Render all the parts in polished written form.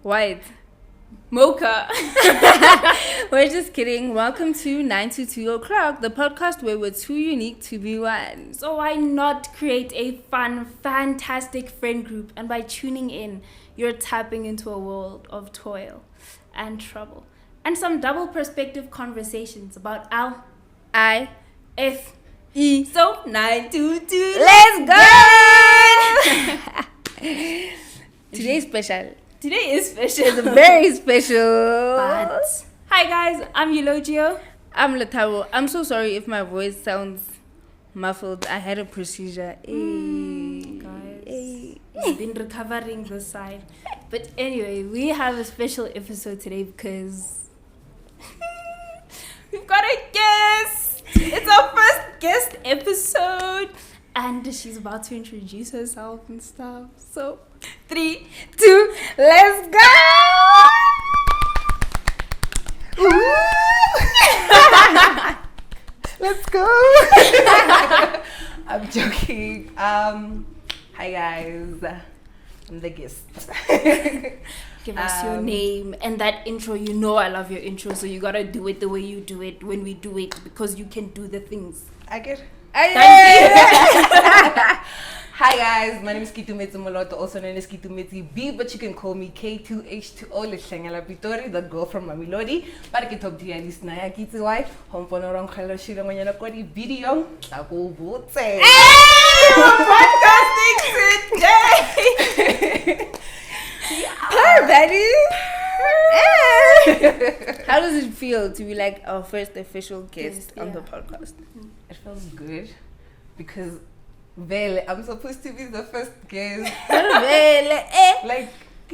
White. Mocha. We're just kidding. Welcome to 922O'clock, the podcast where we're too unique to be one. So why not create a fun, fantastic friend group? And by tuning in, you're tapping into a world of toil and trouble. And some double perspective conversations about L, I, F, E. So 922. Let's go! Today's special. Today is special. It's very special. But hi guys, I'm Eulogio. I'm Letabo. I'm so sorry if my voice sounds muffled. I had a procedure. Guys, I've been recovering this side. But anyway, we have a special episode today because we've got a guest. It's our first guest episode. And she's about to introduce herself and stuff. So, 3, 2, let's go! Let's go! I'm joking. Hi guys. I'm the guest. Give us your name and that intro. You know I love your intro, so you gotta do it the way you do it when we do it because you can do the things. I get. Hi Guys, my name is Kitumetse Moloto, also known as Kitumetse B, but you can call me K2H2O Lehlengela Pitori, the girl from Mamelodi. But I can talk to you at least Naya Kitiwai, home for no wrong color shit on your video. Taco Bote. Podcasting today! Hi, Betty. How does it feel to be like our first official guest on the podcast? It feels good because I'm supposed to be the first guest. Like,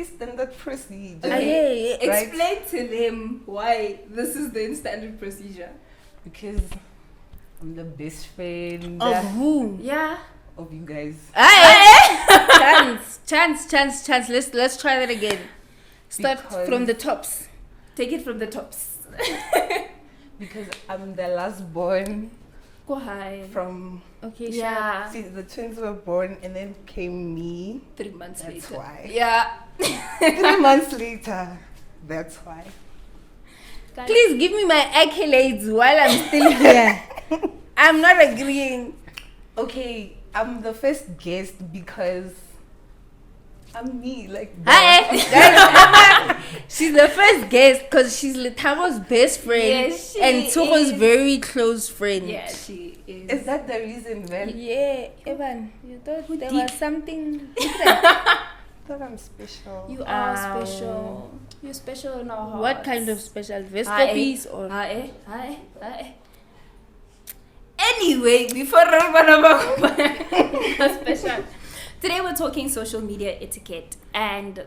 standard procedure. Okay, right? explain to them why this is the standard procedure. Because I'm the best friend Of who? Yeah. of you guys. Chance. Let's try that again. Start from the tops. Take it from the tops. Because I'm the last born Go high. from. Okay, Yeah. See, the twins were born and then came me. 3 months That's later. why. Yeah. 3 months later. That's why. Guys, Please give me my accolades while I'm still here. I'm not agreeing. Okay, I'm the first guest because I'm me. Like, She's the first guest because she's Letabo's best friend Yes, she and Togo's is. very close friend. Yeah, she is. is that the reason, man? Yeah, Evan, you thought there did? was something different. I thought I'm special. You are special. You're special in our hearts. What kind of special? Vespa Aye. piece or? Aye. Anyway, before special. Today we're talking social media etiquette, and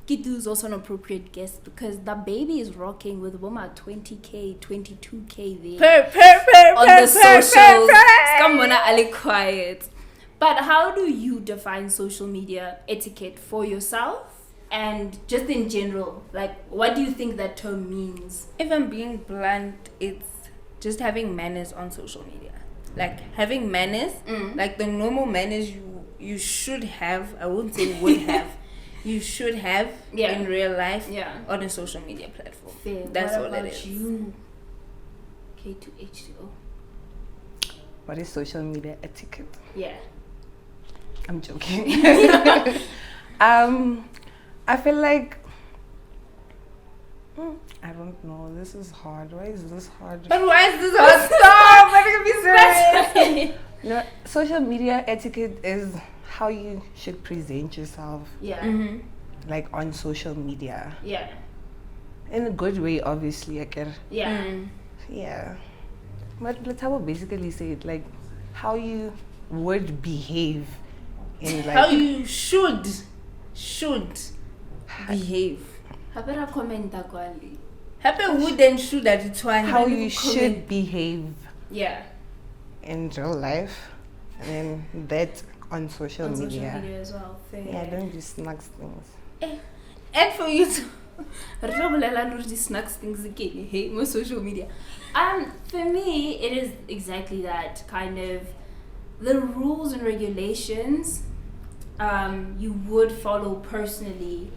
Kitu is also an appropriate guest because the baby is rocking with Boma 20k, 22k there on the socials. Come on, Ali, quiet. But how do you define social media etiquette for yourself and just in general? Like, what do you think that term means? If I'm being blunt, it's just having manners on social media. Like having manners, like the normal manners you should have. I wouldn't say would have. You should have in real life on a social media platform. Fair. That's what all about it is. You? K2H2O. What is social media etiquette? Yeah. I'm joking. I feel like I don't know. This is hard. Why is this hard? But why is this hard? Stop! I'm gonna be serious. No, social media etiquette is how you should present yourself, Yeah. like on social media, Yeah. in a good way. Obviously, I can. Yeah. Yeah, but let's have basically say it like how you would behave in like How you should behave. How about I comment that quality? Happen would and should at the twine. how you should behave Yeah. in real life, and then that on social On media. social media as well. Fair. Yeah, don't just snug things. And for you to snacks things again. Hey, more social media. For me, it is exactly that kind of the rules and regulations you would follow personally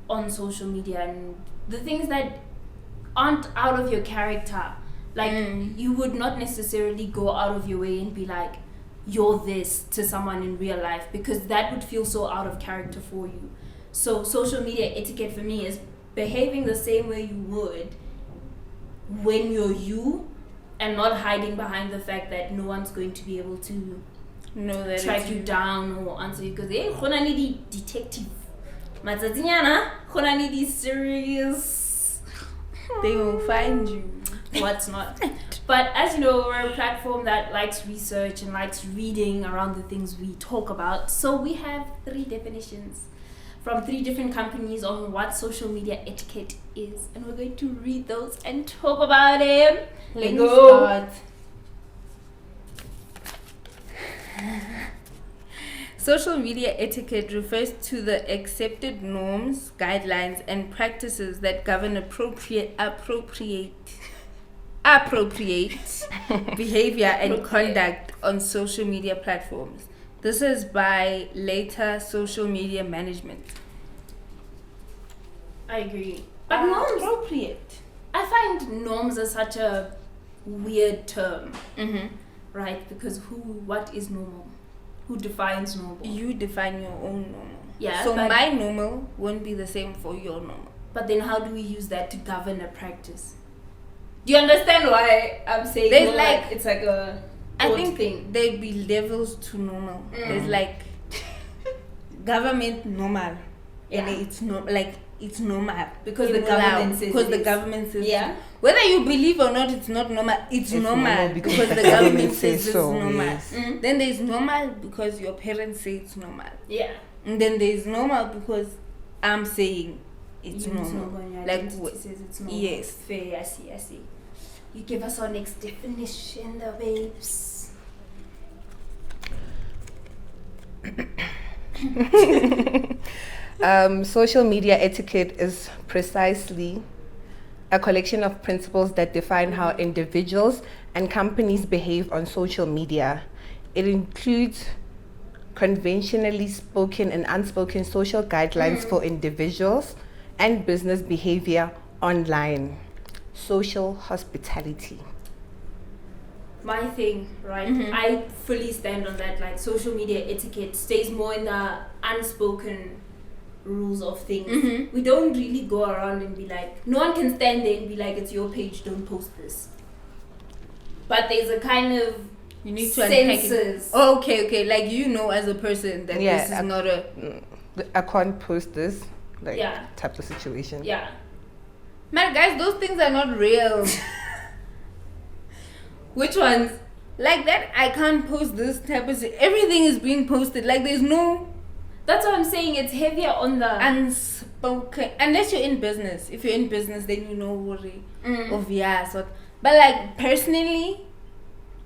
on social media and the things that aren't out of your character. Like, you would not necessarily go out of your way and be like, you're this to someone in real life, because that would feel so out of character for you. So social media etiquette for me is behaving the same way you would when you're you, and not hiding behind the fact that no one's going to be able to know that track you down or answer you, because hey, khona le di detective matsatsinyana, khona le di serious, they will find you. What's not. But as you know, we're a platform that likes research and likes reading around the things we talk about. So we have 3 definitions from 3 different companies on what social media etiquette is. And we're going to read those and talk about them. Let's go. Social media etiquette refers to the accepted norms, guidelines, and practices that govern appropriate behavior and conduct on social media platforms. This is by later social media management. I agree. But norms, appropriate. I find norms are such a weird term, right? Because what is normal? Who defines normal? You define your own normal. Yeah. So my normal won't be the same for your normal. But then how do we use that to govern a practice? Do you understand why I'm saying there's like it's like a I think thing? There'd be levels to normal. There's like government normal. And it's not like it's normal because the government says because the government says yeah. Whether you believe or not, it's not normal. It's normal because the government says it's normal. Yes. Then there's normal because your parents say it's normal. Yeah. And then there's normal because I'm saying it's normal. Like what says it's normal. Yes. Fair. I see. You give us our next definition, the babes. Social media etiquette is precisely a collection of principles that define how individuals and companies behave on social media. It includes conventionally spoken and unspoken social guidelines for individuals and business behavior online. Social hospitality. My thing, right? I fully stand on that. Like, social media etiquette stays more in the unspoken rules of things. We don't really go around and be like, no one can stand there and be like, it's your page, don't post this. But there's a kind of you need to senses. Oh, okay. Like, you know, as a person that this is not I can't post this. Like type of situation. Yeah. Man, guys, those things are not real. Which ones? Like that, I can't post this type of everything is being posted. Like, there's no... That's what I'm saying. It's heavier on the... unspoken. Unless you're in business. If you're in business, then you know worry. Obvious. But like, personally,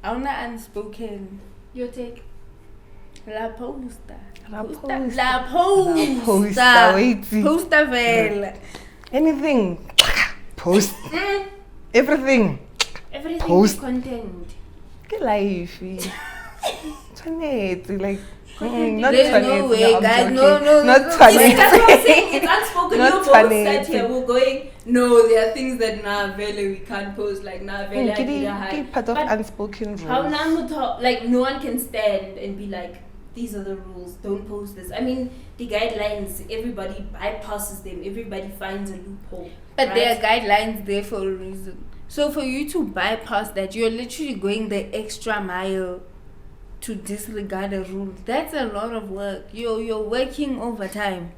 I'm not unspoken. Your take? La posta. Posta vela. Anything. Post. Everything. Post. Content. Get life. Like, there's no way, guys. No. Not funny. That's what I'm saying. It's unspoken. Not You're both funny. sat here. We're going, no, there are things that Vele we can't post. Like, Vele get part of unspoken rules. How no one can stand and be like, these are the rules, don't post this. I mean, the guidelines, everybody bypasses them. Everybody finds a loophole. But there are guidelines there for a reason. So for you to bypass that, you're literally going the extra mile to disregard a rule. That's a lot of work. You're working overtime.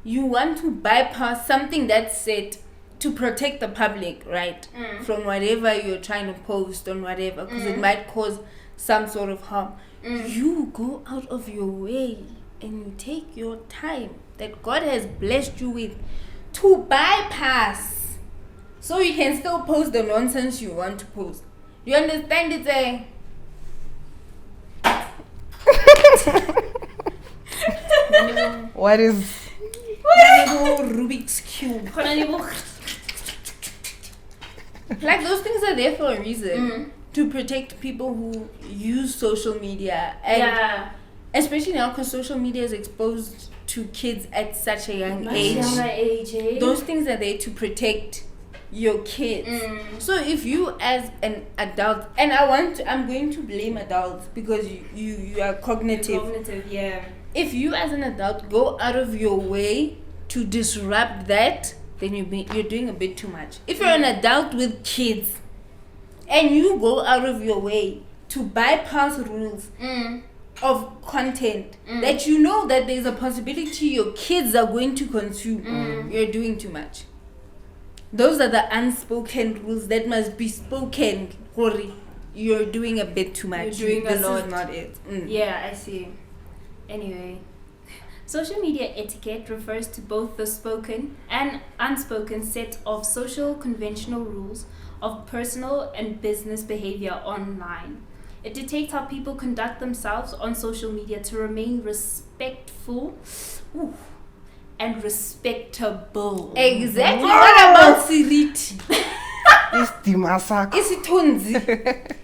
You want to bypass something that's set to protect the public, right? From whatever you're trying to post on whatever, because it might cause some sort of harm. You go out of your way and you take your time that God has blessed you with to bypass, so you can still post the nonsense you want to post. You understand? It's a what is Rubik's Cube? Like, those things are there for a reason. To protect people who use social media. And especially now because social media is exposed to kids at such a young age. Younger age, eh? Those things are there to protect your kids. So if you as an adult, and I'm going to blame adults because you are cognitive. Yeah. If you as an adult go out of your way to disrupt that, then you're doing a bit too much. If you're an adult with kids and you go out of your way to bypass rules of content that you know that there's a possibility your kids are going to consume, you're doing too much. Those are the unspoken rules that must be spoken. Hori, you're doing a bit too much. You're doing this a lot. Is not it. Yeah, I see. Anyway, social media etiquette refers to both the spoken and unspoken set of social conventional rules of personal and business behavior online. It dictates how people conduct themselves on social media to remain respectful and respectable. Exactly. What about Sirit? It's the massacre. Is it Tunzi?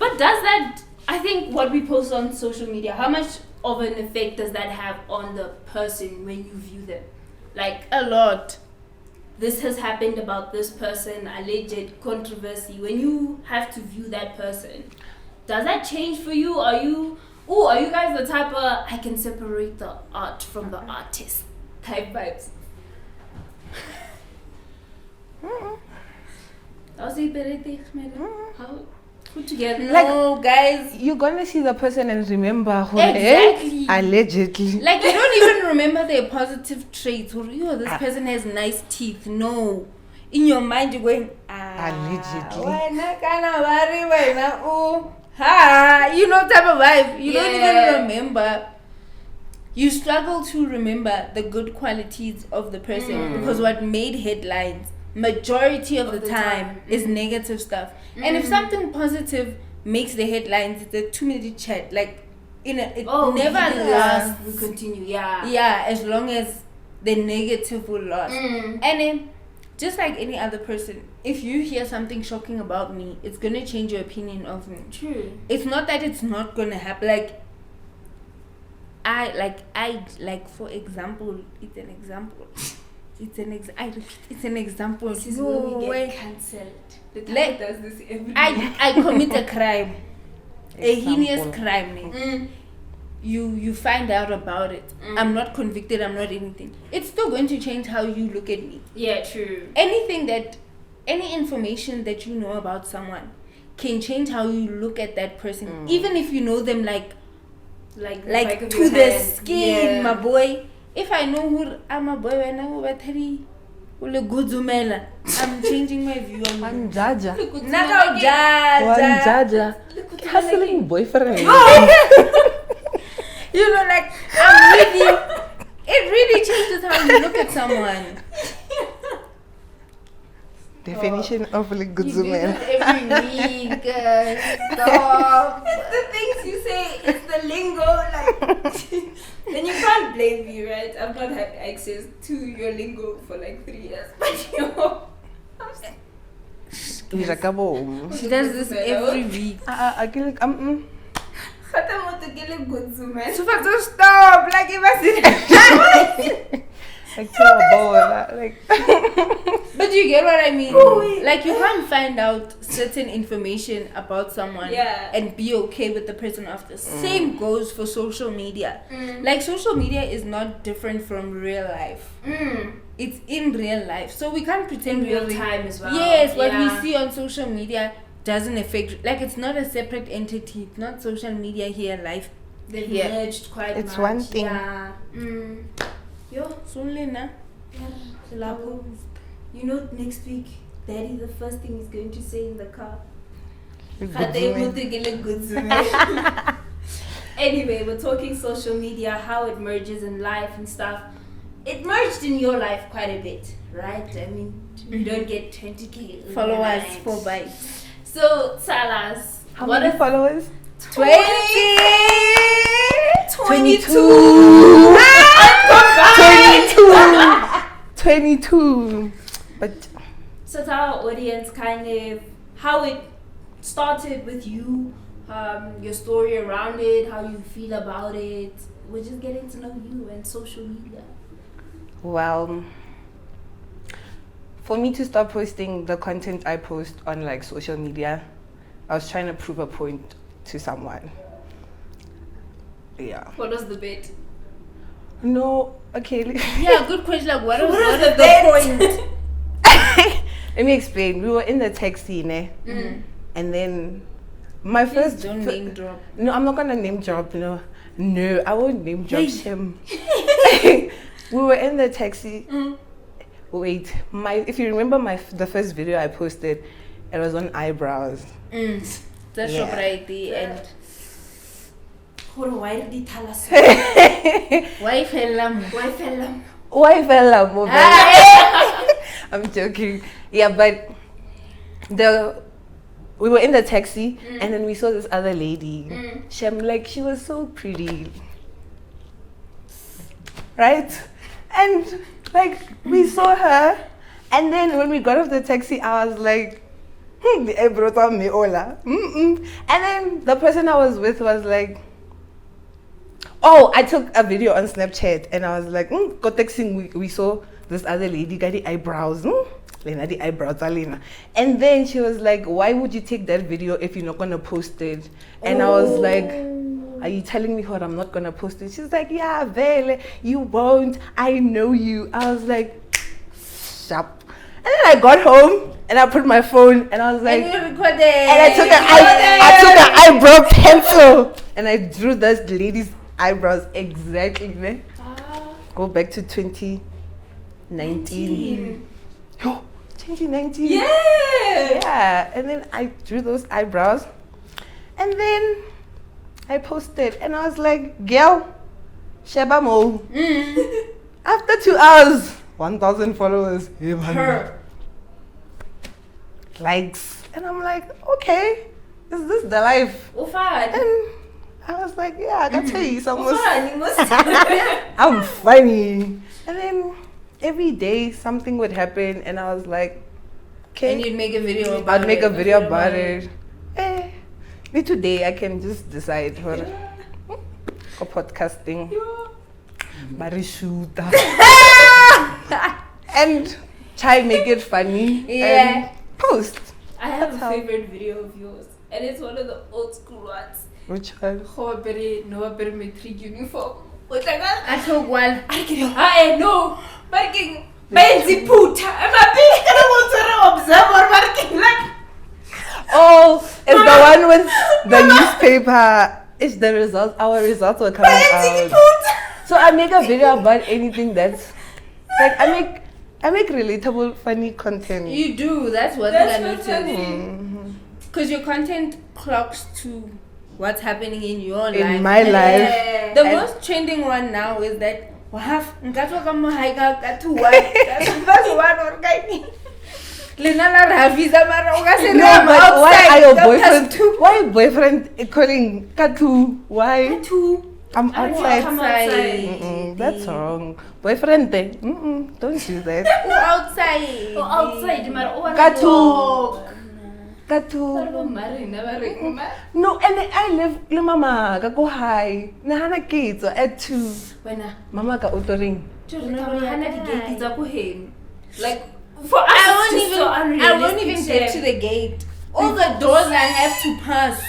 But does that, I think what we post on social media, how much of an effect does that have on the person when you view them? Like, A lot. this has happened about this person, alleged controversy. When you have to view that person, does that change for you? Are you guys the type of, I can separate the art from the artist type vibes? How put together? No, guys. You're gonna see the person and remember who Exactly. allegedly. Like, you don't even remember their positive traits. Or, this person has nice teeth. No. In your mind, you're going, Allegedly. Type of vibe. You don't Yeah. even remember. You struggle to remember the good qualities of the person because what made headlines majority of the time is negative stuff. And if something positive makes the headlines, it's a 2-minute chat. Like, it never lasts. We continue, yeah. Yeah, as long as the negative will last. And then, just like any other person, if you hear something shocking about me, it's gonna change your opinion of me. True. It's not that it's not gonna happen. For example, it's an example. It's an example. This is No where we way. get cancelled. The Like, does this every I commit a crime, a heinous Example. crime. You find out about it. I'm not convicted. I'm not anything. It's still going to change how you look at me. Yeah, true. Any information that you know about someone can change how you look at that person, even if you know them like to the skin, my boy. If I know who I'm a boy, I know what I'm changing my view on One you. jaja. Naka jaja. One jaja. Hustling boyfriend. It really changes how you look at someone. Definition of like good You do woman. this every week. Stop. The things you say, it's the lingo, like. Then you can't blame me, right? I've not had access to your lingo for like 3 years. But She does this every week. I feel like So far, just stop. Like, if I like But you get what I mean? Like, you can't find out certain information about someone and be okay with the person after. Same goes for social media. Like, social media is not different from real life. It's in real life. So we can't pretend real time as well. Yes, what we see on social media doesn't affect, like, it's not a separate entity. It's not social media here, life. They've merged quite It's much. one thing. Yeah. Yo, Solena. you know, next week, Daddy, the first thing he's going to say in the car. Anyway, we're talking social media, how it merges in life and stuff. It merged in your life quite a bit, right? I mean, you don't get 20k Followers overnight. 4 bytes. So tell us, how what many if followers? 22. 22. But so tell our audience kind of how it started with you, your story around it, how you feel about it. We're just getting to know you and social media. Well, for me to stop posting the content I post on like social media, I was trying to prove a point to someone. Yeah. What was the bet? No, okay. Yeah, good question. Like, what is the point? Let me explain. We were in the taxi, ne? And then my first. Don't name drop. No, I'm not gonna name drop. No, I won't name drop him. We were in the taxi. Wait, if you remember the first video I posted, it was on eyebrows. That's Yeah. right. And Why did he tell us? why fell Why fell I'm joking. Yeah, but we were in the taxi and then we saw this other lady. She was so pretty. Right? And like we saw her and then when we got off the taxi I was like, the eyebrows are me ola. And then the person I was with was like, oh, I took a video on Snapchat and I was like, go texting, we saw this other lady got the eyebrows. Lena, the eyebrows are Lena. And then she was like, why would you take that video if you're not going to post it? And I was like, are you telling me what I'm not going to post it? She's like, yeah, Vele, you won't. I know you. I was like, sharp. And then I got home and I put my phone and I was like, and you recorded. And I took an eyebrow pencil and I drew this lady's eyebrows exactly. Ne? Go back to 2019. Oh, 2019. Yeah. And then I drew those eyebrows and then I posted and I was like, girl, Sheba Mo. After 2 hours, 1,000 followers. Her. Likes. And I'm like, okay, is this the life? And I was like, yeah, I can tell you something. I'm funny. And then every day something would happen and I was like, okay. And you'd make a video about it. I'd make a video about it. Me today I can just decide for podcasting. Marishuta. And try make it funny. And post. I have a favorite video of yours and it's one of the old school ones. Which one? No matric uniform. I took one. I know. Marking. Benzi puta. I'm a big observer marking like. Oh, it's the one with the newspaper. It's the results. Our results were coming out. So I make a video about anything that's like I make relatable, funny content. You do. That's what I noticed. Because your content clocks to what's happening in your life. In my life. The most trending one now is that that's one No, but why are your boyfriend calling Katu? Why? Katu. I'm outside. That's Outside. wrong. Boyfriend, don't do that. Outside. Outside. Katu. No, and I live le mama ka go high. Nahana kids at 2. Mama ka utoring. Like for us, I won't even get to the gate. All the doors I have to pass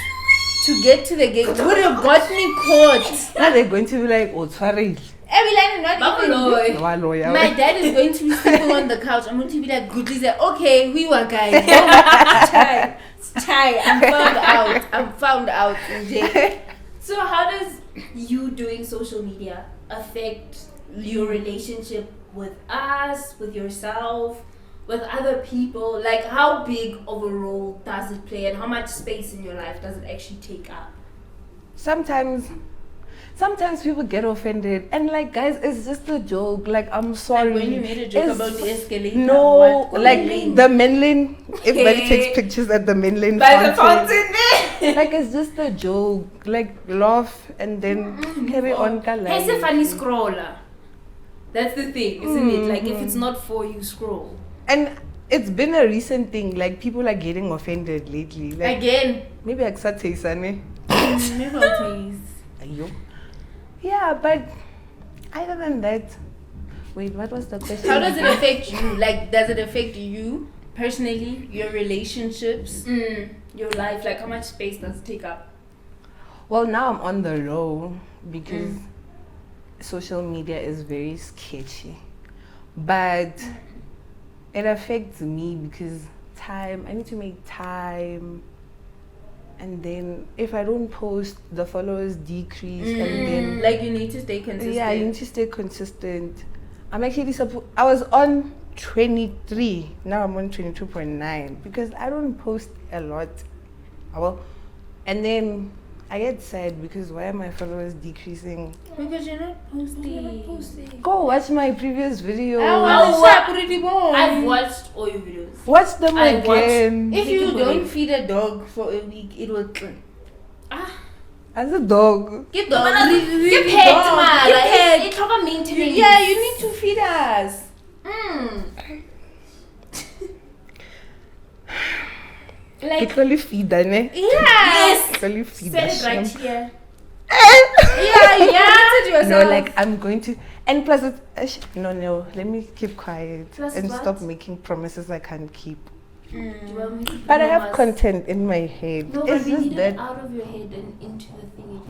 to get to the gate would have got me caught. Now they're going to be like, oh, sorry. My dad is going to be sleeping on the couch. I'm going to be like, good. He's like, okay, we were guys. Chai, I'm found out. So how does you doing social media affect your relationship with us, with yourself, with other people? Like, how big of a role does it play and how much space in your life does it actually take up? Sometimes people get offended and like, guys, it's just a joke. Like, I'm sorry. And when you made a joke about the escalator, no, like the mainland. Everybody takes pictures at the mainland by the fountain. Like, it's just a joke. Like, laugh and then carry on. It's a funny scroller. That's the thing, isn't it? Like, if it's not for you, scroll. And it's been a recent thing. Like, people are getting offended lately. Like, again. Maybe I accept Isane. Middle please. Ayo. Yeah, but other than that, wait, what was the question? How does it affect you? Like, does it affect you personally, your relationships? Your life, like how much space does it take up? Well, now I'm on the low because social media is very sketchy. But it affects me because I need to make time. And then if I don't post, the followers decrease. And then like you need to stay consistent. Yeah, you need to stay consistent. I'm actually I was on 23. Now I'm on 22.9 because I don't post a lot. Well, and then I get sad because why are my followers decreasing? Because you're not posting. Go watch my previous video. I've watched all your videos. Watch them again. If you don't feed a dog for a week, it will clean. As a dog. Get dog. Get pet, man. It's about maintenance. Yeah, you need to feed us. Like, literally feed them, eh? Yes. Literally feed Said it them. right here. Yeah. No, like I'm going to, and plus it's no. Let me keep quiet and stop making promises I can't keep. But I have content in my head. No, it's but we just need that. it out of your head and into the thing.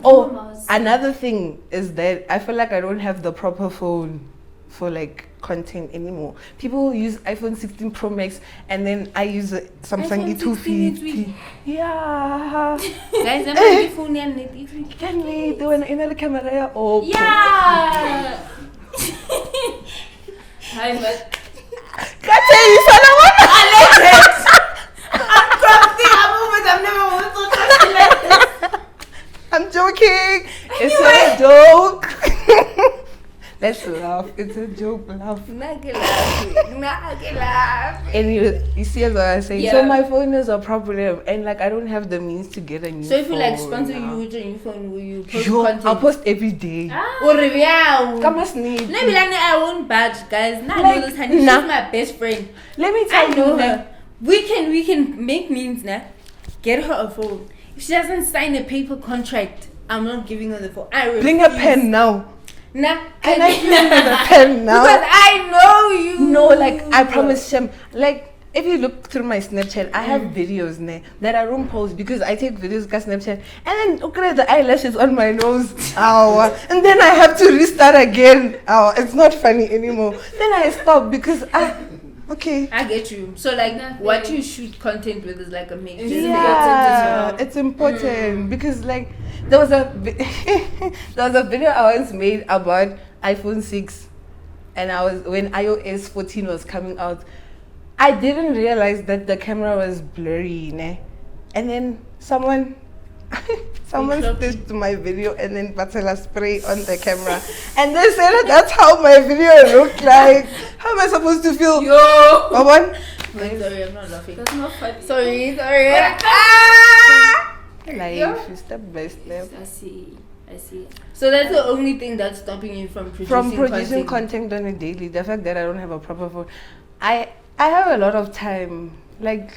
Another thing is that I feel like I don't have the proper phone for like content anymore. People use iPhone 16 Pro Max and then I use a Samsung E250. Yeah. Guys, I'm on phone and it. Can we do an inner camera? Oh. Yeah. Hi, but. Kate, you saw that one? I'm crafty. I've never wanted to I'm joking. It's a joke. Let's laugh. It's a joke. Laugh. Anyway, you see as I was saying. Yeah. So my phone is a problem, and like I don't have the means to get a new phone. So if you like sponsor you with your new phone, will you post Yo, content? I'll post every day. Or yeah. Come on, sneak. Let me like I won't badge, guys. Nah, Like, this honey, she's my best friend. Let me I tell know you. her. We can make means now. Get her a phone. If she doesn't sign a paper contract, I'm not giving her the phone. I refuse. Bring a pen now. Nah, Can I bring the pen now? Because I know you. No, like I promise Shem. Like if you look through my Snapchat, I have videos that I don't post because I take videos on Snapchat and then look at the eyelashes on my nose. Ow. And then I have to restart again. Ow. It's not funny anymore. Then I stop because okay. I get you. So like what you shoot content with is like a mix. Yeah, it's important because like there was a video I once made about iPhone 6 and when iOS 14 was coming out. I didn't realize that the camera was blurry, and then someone stitched my video and then Batela spray on the camera, and they said that's how my video looked like. How am I supposed to feel? Yo, One? sorry, I'm not laughing. That's not funny. Sorry. Life, step by step. I see. So that's the only thing that's stopping you from producing content on a daily. The fact that I don't have a proper phone. I have a lot of time. Like,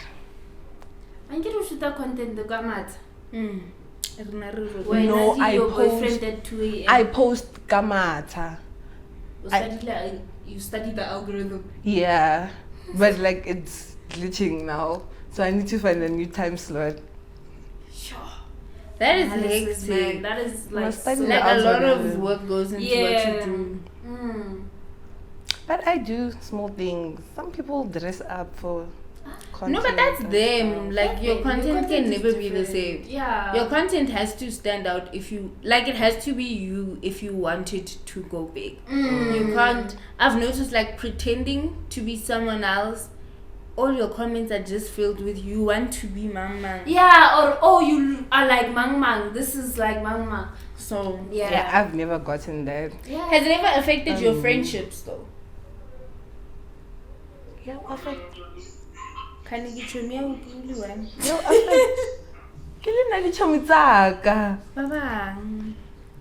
I get to shoot that content. The gamat. No, I your post. boyfriend at 2 a.m. I post Kamata. You study the algorithm. Yeah, but like it's glitching now, so I need to find a new time slot. Sure. That is Analysis, man. hectic. That is like Must study so the Like a lot of algorithm. work goes into Yeah. what you do. But I do small things. Some people dress up for content. No, but that's and them. stuff. Like your content can is never be the different. same. Yeah. Your content has to stand out if you like. It has to be you if you want it to go big. You can't. I've noticed like pretending to be someone else. All your comments are just filled with you want to be mama. Yeah, or you are like Mang Mang. This is like Mang Mang. So Yeah, I've never gotten that. Yeah. has it ever affected your friendships though? Yeah, affect. Can you get your meal? Yo, affect. Kile na di chomi tsaka. Baba,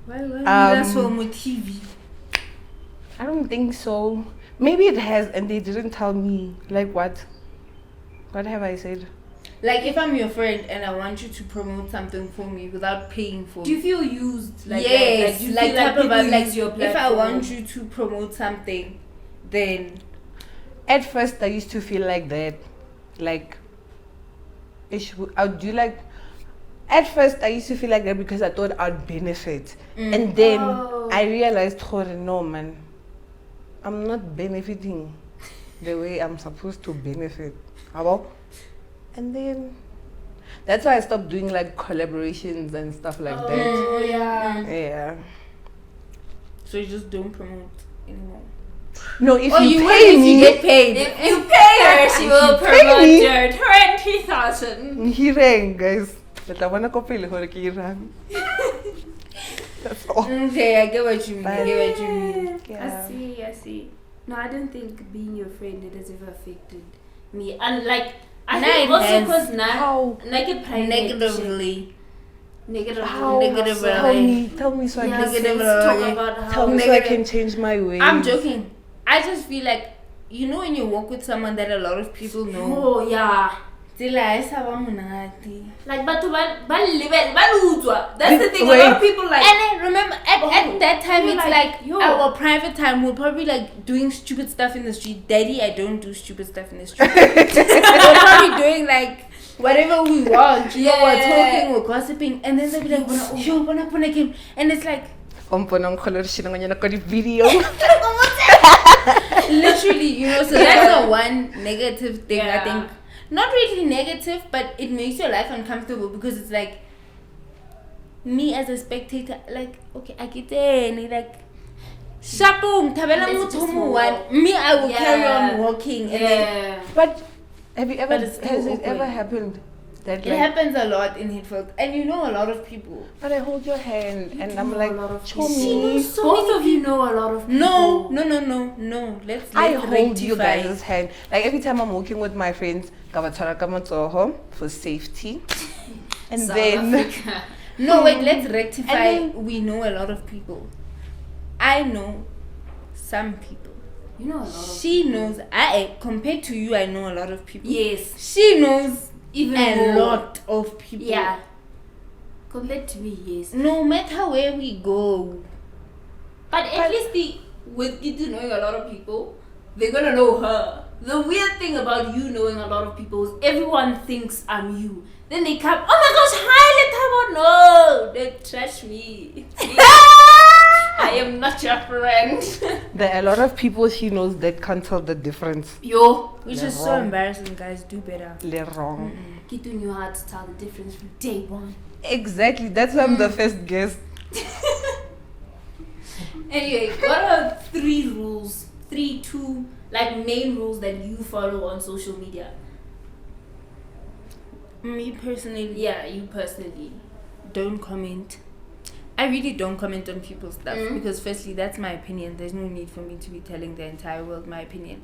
why that's so much TV? I don't think so. Maybe it has, and they didn't tell me. Like what? What have I said? Like if I'm your friend and I want you to promote something for me without paying for it. Do you feel used? Like yes, that? Do you like feel type of people vibe, like use your if I platform? want you to promote something, then At first, I used to feel like that. Like, I would do like. At first, I used to feel like that because I thought I'd benefit. And then I realized, no, man, I'm not benefiting the way I'm supposed to benefit. How? And then that's why I stopped doing like collaborations and stuff like that. Oh, yeah. Yeah. so you just don't promote anymore. No, if Or you will pay if me, you get paid. If you pay her, she will pay promote me- your 20,000. he rang, guys. But I wanna copy the whole rang. That's all. Okay, I get what you mean. I get what you mean. Yeah. I see. No, I don't think being your friend it has ever affected me. And like, I Nah, think it also has. because now, How? like a private Negatively. How? Negative, Tell me so I Yeah, can so Negative, let's talk yeah. about how. tell me so I can change my ways. I'm joking. I just feel like, you know, when you walk with someone that a lot of people know. Oh yeah. Like, Like, but that's the thing. A lot of people like. and then remember at that time you're it's like, like yo. our private time. We're probably like doing stupid stuff in the street. Daddy, I don't do stupid stuff in the street. We're probably doing like whatever we want. You know, we're talking, we're gossiping, and then they'll be like, yo, when I came, and it's like video. literally, you know. So that's the one negative thing I Yeah. think. Not really negative, but it makes your life uncomfortable because it's like me as a spectator, like, okay, I get it, like Shapung, tabela Let's just muthu walk. one. Me, I will Yeah. carry on walking. And then Yeah. But have you ever? But it's still Has it awkward. ever happened that it like? happens a lot in Hitfield, and you know a lot of people. But I hold your hand and I'm know like, a lot of show people. me. Both of you know a lot of people. No. Let's I hold you rectify. guys' hand. Like every time I'm walking with my friends, for safety. And South then Africa. No, wait, let's rectify. And We know a lot of people. I know some people. You know a lot of She knows. Compared to you, I know a lot of people. Yes. She knows Even a more. lot of people. Yeah. Compared to me, yes. No matter where we go. But at least with Gitu knowing a lot of people, they're gonna know her. The weird thing about you knowing a lot of people is everyone thinks I'm you. Then they come, oh my gosh, hi Letabo. No, they trash me. I am not your friend. there are a lot of people she knows that can't tell the difference. Yo. Which They're is so wrong. embarrassing, guys. Do better. They're wrong. Gitu knew how to tell the difference from day one. Exactly. That's why I'm the first guest. Anyway, what are 3 rules? 2 like main rules that you follow on social media? Me personally, Yeah, you personally. don't comment. I really don't comment on people's stuff because firstly, that's my opinion. There's no need for me to be telling the entire world my opinion.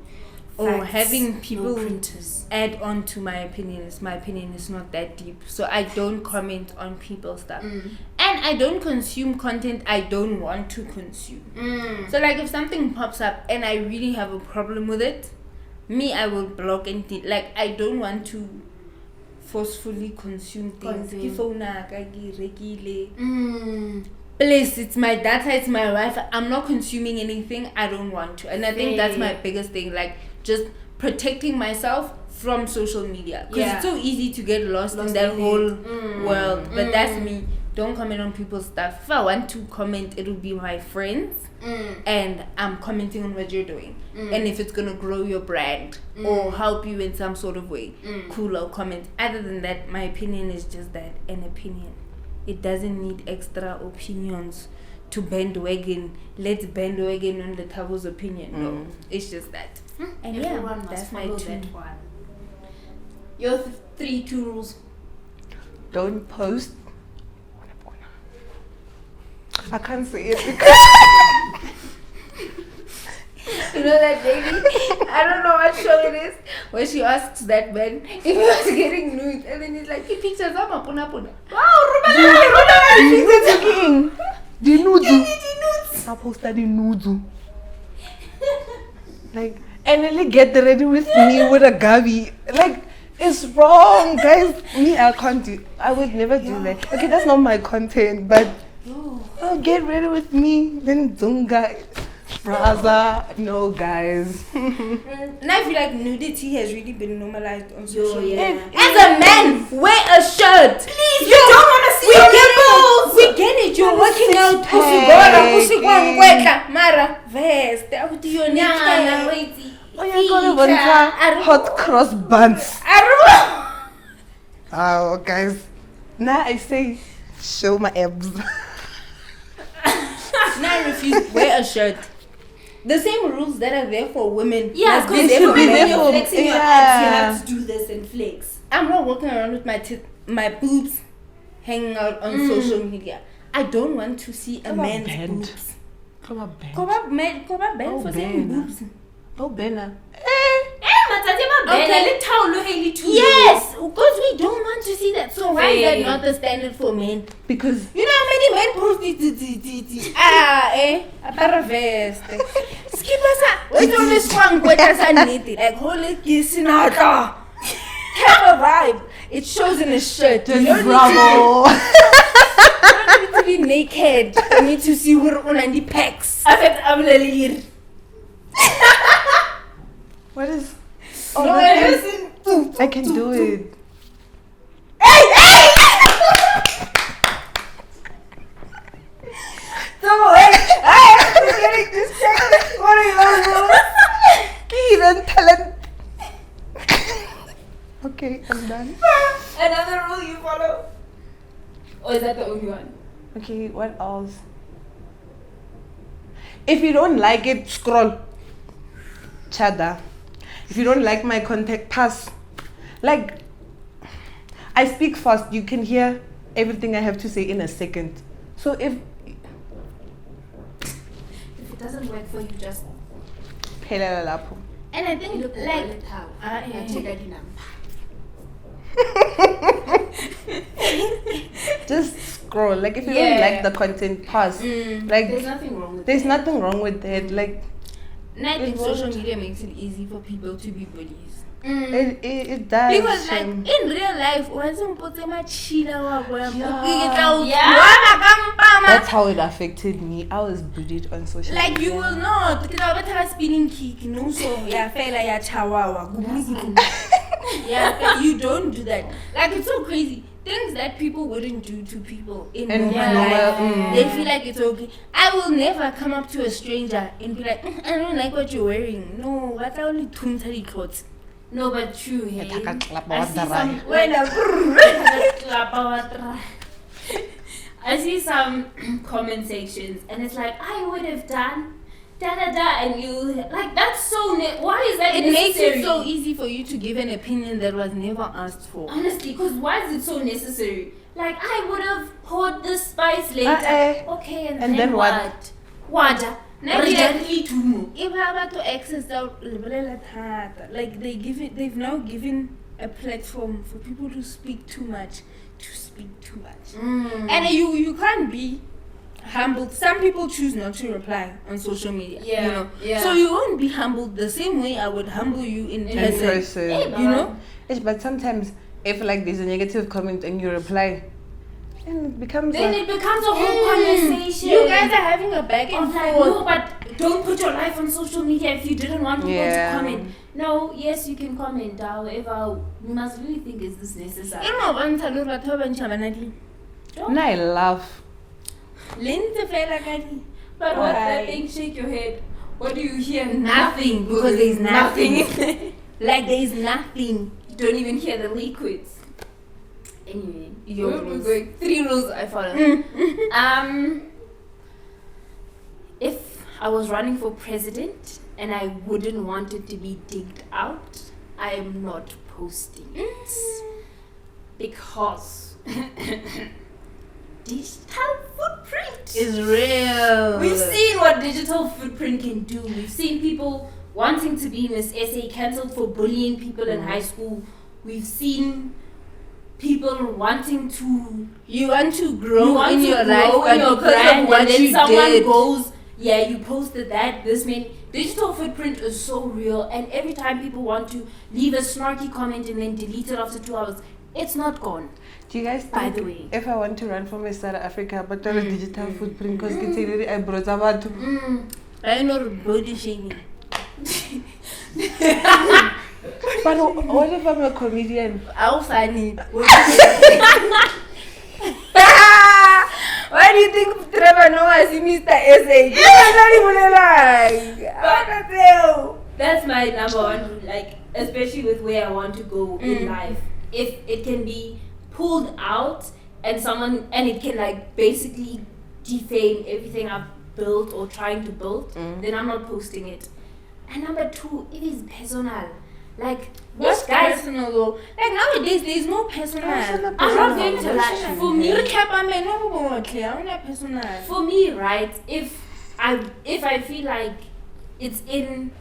Or Facts, having no people printers. add on to my opinion. My opinion is not that deep. So I don't comment on people's stuff. And I don't consume content I don't want to consume. So like if something pops up and I really have a problem with it, I will block and like I don't want to forcefully consume things. Please, it's my data, it's my Wi-Fi. I'm not consuming anything I don't want to. And I think that's my biggest thing, like just protecting myself from social media. Because it's so easy to get lost in that whole world. But that's me. Don't comment on people's stuff. If I want to comment, it'll be my friends. And I'm commenting on what you're doing. And if it's going to grow your brand or help you in some sort of way, cool, I'll comment. Other than that, my opinion is just that, an opinion. It doesn't need extra opinions to bandwagon. Let's bandwagon on the Tabo's opinion. No, it's just that. And Everyone yeah, must that's my follow 2. that one. Your 2 rules. Don't post. I can't say it You know that lady? I don't know what show it is. Where she asks that man if he was getting nude, and then he's like, "He pictures of puna puna." Wow, The nudes. I posted the nudes. Like, and really get ready with me with a gabi. Like, It's wrong, guys. Me, I can't do. I would never do that. Okay, that's not my content, but get ready with me. Then Zunga, brother. No, guys. And I feel like nudity has really been normalized on social media. Yeah. As a man, wear a shirt. Please, you don't want to see your nipples. We get it. You're working out. Mara vest. Oh, you're gonna want hot cross buns. Oh, guys. Now I say, show my abs. Now I refuse. Wear a shirt. The same rules that are there for women. Yeah, must because be there for when men. you're flexing your abs, you have to do this and flex. I'm not walking around with my boobs hanging out on social media. I don't want to see a man's boobs. Come on, Ben. Come on, for saying boobs. Oh, Benna. Okay. Yes, because we don't want to see that. So why is that not the standard for men? Because you know how many men post it? Apara vest. Skipasa. Wait on this one, like holy kissinata. Have a vibe. It shows in his shirt. You don't bravo. need to be naked. I need to see where on the pecs. What is? Oh, no, I can do it. Hey! I'm getting distracted. What are you Even talent. Okay, I'm done. Another rule you follow? Or is that the only one? Okay, what else? If you don't like it, scroll. Chada. If you don't like my contact, pass. Like, I speak fast. You can hear everything I have to say in a second. So if it doesn't work for you, just phelela lapho. And I think like just scroll. Like if you don't like the content, pass. Like there's nothing wrong with there's nothing wrong with that. Like and I think social media makes it easy for people to be bullies. It does. Because like in real life, once you put them at that's how it affected me. I was bullied on social media. Like you will not. Because spinning kick, no so yeah, fella ya chawawa. Yeah, you don't do that. Like it's so crazy. Things that people wouldn't do to people in normal life, they feel like it's okay. I will never come up to a stranger and be like, I don't like what you're wearing. No, that's only two clothes. No, but true. Hey, I see some comment sections, and it's like I would have done da da da, and you like that's so. Why is that? It necessary? makes it so easy for you to give an opinion that was never asked for. Honestly, because why is it so necessary? Like I would have poured the spice later. Okay, and then what? What? If I were to access out, like they've now given a platform for people to speak too much, and you can't be humbled. Some people choose not to reply on social media. Yeah, you know, yeah. So you won't be humbled the same way I would humble you in person. Hey, you know. But sometimes if like there's a negative comment and you reply. And it becomes a whole conversation. You guys are having a back and forth. No, but don't put your life on social media if you didn't want people to comment. No, yes, you can comment. However, you must really think, is this necessary? And I laugh. But what? That thing, shake your head. What do you hear? Nothing, because there's nothing. Like there's nothing. You don't even hear the liquids. Anyway, we're going 3 rules I follow. If I was running for president and I wouldn't want it to be digged out, I am not posting it because digital footprint is real. We've seen what digital footprint can do. We've seen people wanting to be Miss SA cancelled for bullying people in high school. We've seen people wanting to grow in your life, in your brand, what and then you someone did. goes, yeah, you posted that. This meant digital footprint is so real, and every time people want to leave a snarky comment and then delete it after 2 hours, it's not gone. Do you guys By think the way, if I want to run for Miss South Africa, but on a digital footprint, because it's really I brought about I know body shaming. But what if I'm a comedian? How funny. Why do you think Trevor Noah is Mr. SA? that's my number one rule, like, especially with where I want to go in life. If it can be pulled out and it can like basically defame everything I've built or trying to build, then I'm not posting it. And number two, it is personal. Like, What's guys, personal though? Like nowadays, there's no personal. I'm not going to lie. For me, right? If I feel like it's in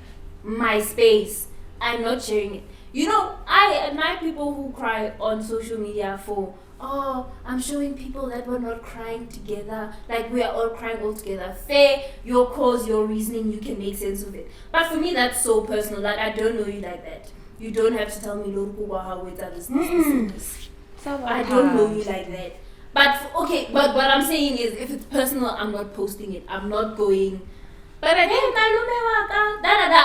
my space, I'm not sharing it. You know, I admire people who cry on social media for, oh, I'm showing people that we're not crying together, like we are all crying all together. Fair, your cause, your reasoning, you can make sense of it. But for me, that's so personal. Like, I don't know you like that. You don't have to tell me, how this. I don't know you like that. But but what I'm saying is, if it's personal, I'm not posting it. I'm not going. But I think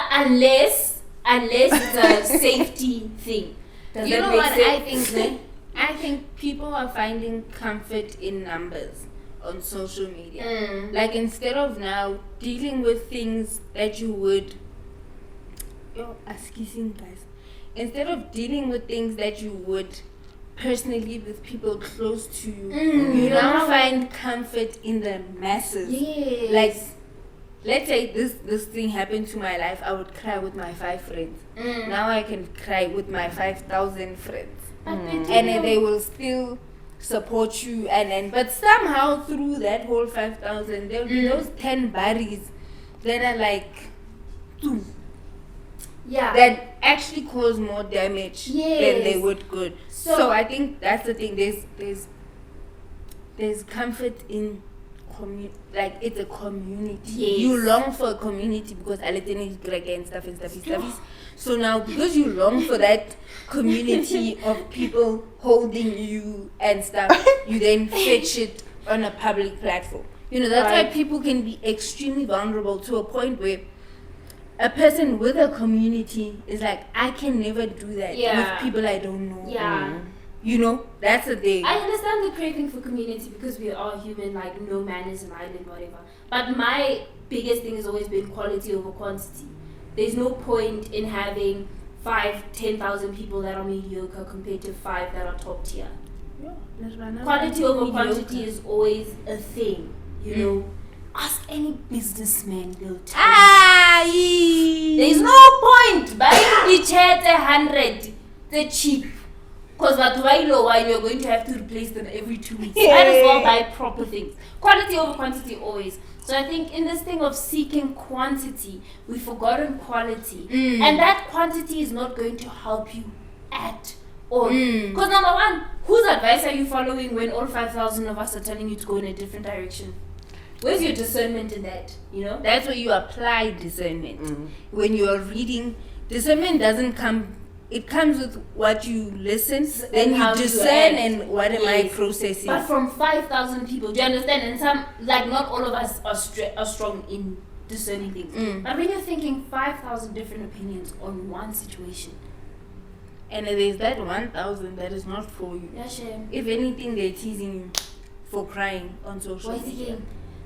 unless it's a safety thing. Does You that know make what sense? I think then? I think people are finding comfort in numbers on social media. Like instead of now dealing with things that you would instead of dealing with things that you would personally with people close to you, you now find comfort in the masses. Yes. Like, let's say this thing happened to my life, I would cry with my 5 friends. Now I can cry with my 5,000 friends. And then they will still support you, but somehow through that whole 5,000 there will be those 10 buddies that are like that actually cause more damage than they would good. So I think that's the thing. There's comfort in like it's a community. You long for a community because Aletene is Greg and stuff. So now because you long for that community of people holding you and stuff, you then fetch it on a public platform. You know, that's why people can be extremely vulnerable to a point where a person with a community is like, I can never do that with people I don't know. You know, that's the thing. I understand the craving for community because we are human, like no man is an island, whatever. But my biggest thing has always been quality over quantity. There's no point in having 10,000 people that are mediocre compared to 5 that are top tier. Quality over quantity is always a thing, you know. Ask any businessman, they'll tell you. There's no point buying the chair 100, they're cheap. Because you're going to have to replace them every 2 weeks. Might as well buy proper things. Quality over quantity always. So I think in this thing of seeking quantity, we've forgotten quality. And that quantity is not going to help you at all. Because number one, whose advice are you following when all 5,000 of us are telling you to go in a different direction? Where's your discernment in that? You know? That's where you apply discernment. When you are reading, discernment doesn't come. It comes with what you listen, then you discern, and what am I processing. But from 5,000 people, do you understand? And some, like, not all of us are strong in discerning things. But when you're thinking 5,000 different opinions on one situation, and there's that 1,000 that is not for you. Yeah, shame. If anything, they're teasing you for crying on social media.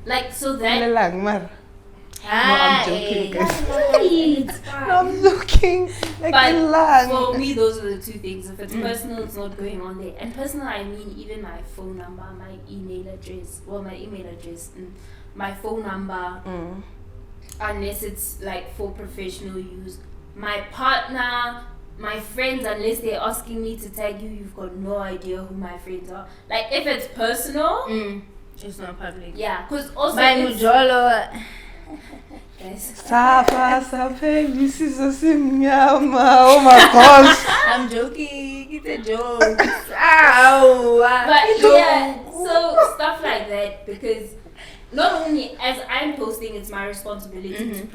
Like, so that... No, I'm joking, guys. It's fine. No, I'm joking. But for me, those are the two things. If it's personal, it's not going on there. And personal, I mean even my phone number, my email address. Well, my email address, my phone number, unless it's like for professional use. My partner, my friends, unless they're asking me to tag you, you've got no idea who my friends are. Like, if it's personal, it's not public. Yeah, because also by Mujolo. Yes. Oh my gosh. I'm joking. It's a joke. Ow. But yeah, so stuff like that, because not only as I'm posting, it's my responsibility to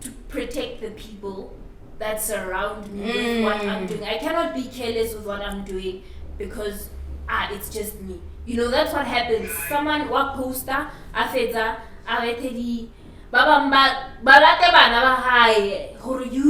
to protect the people that surround me with what I'm doing. I cannot be careless with what I'm doing because it's just me. You know, that's what happens. Someone walk poster, afeta, avetedi,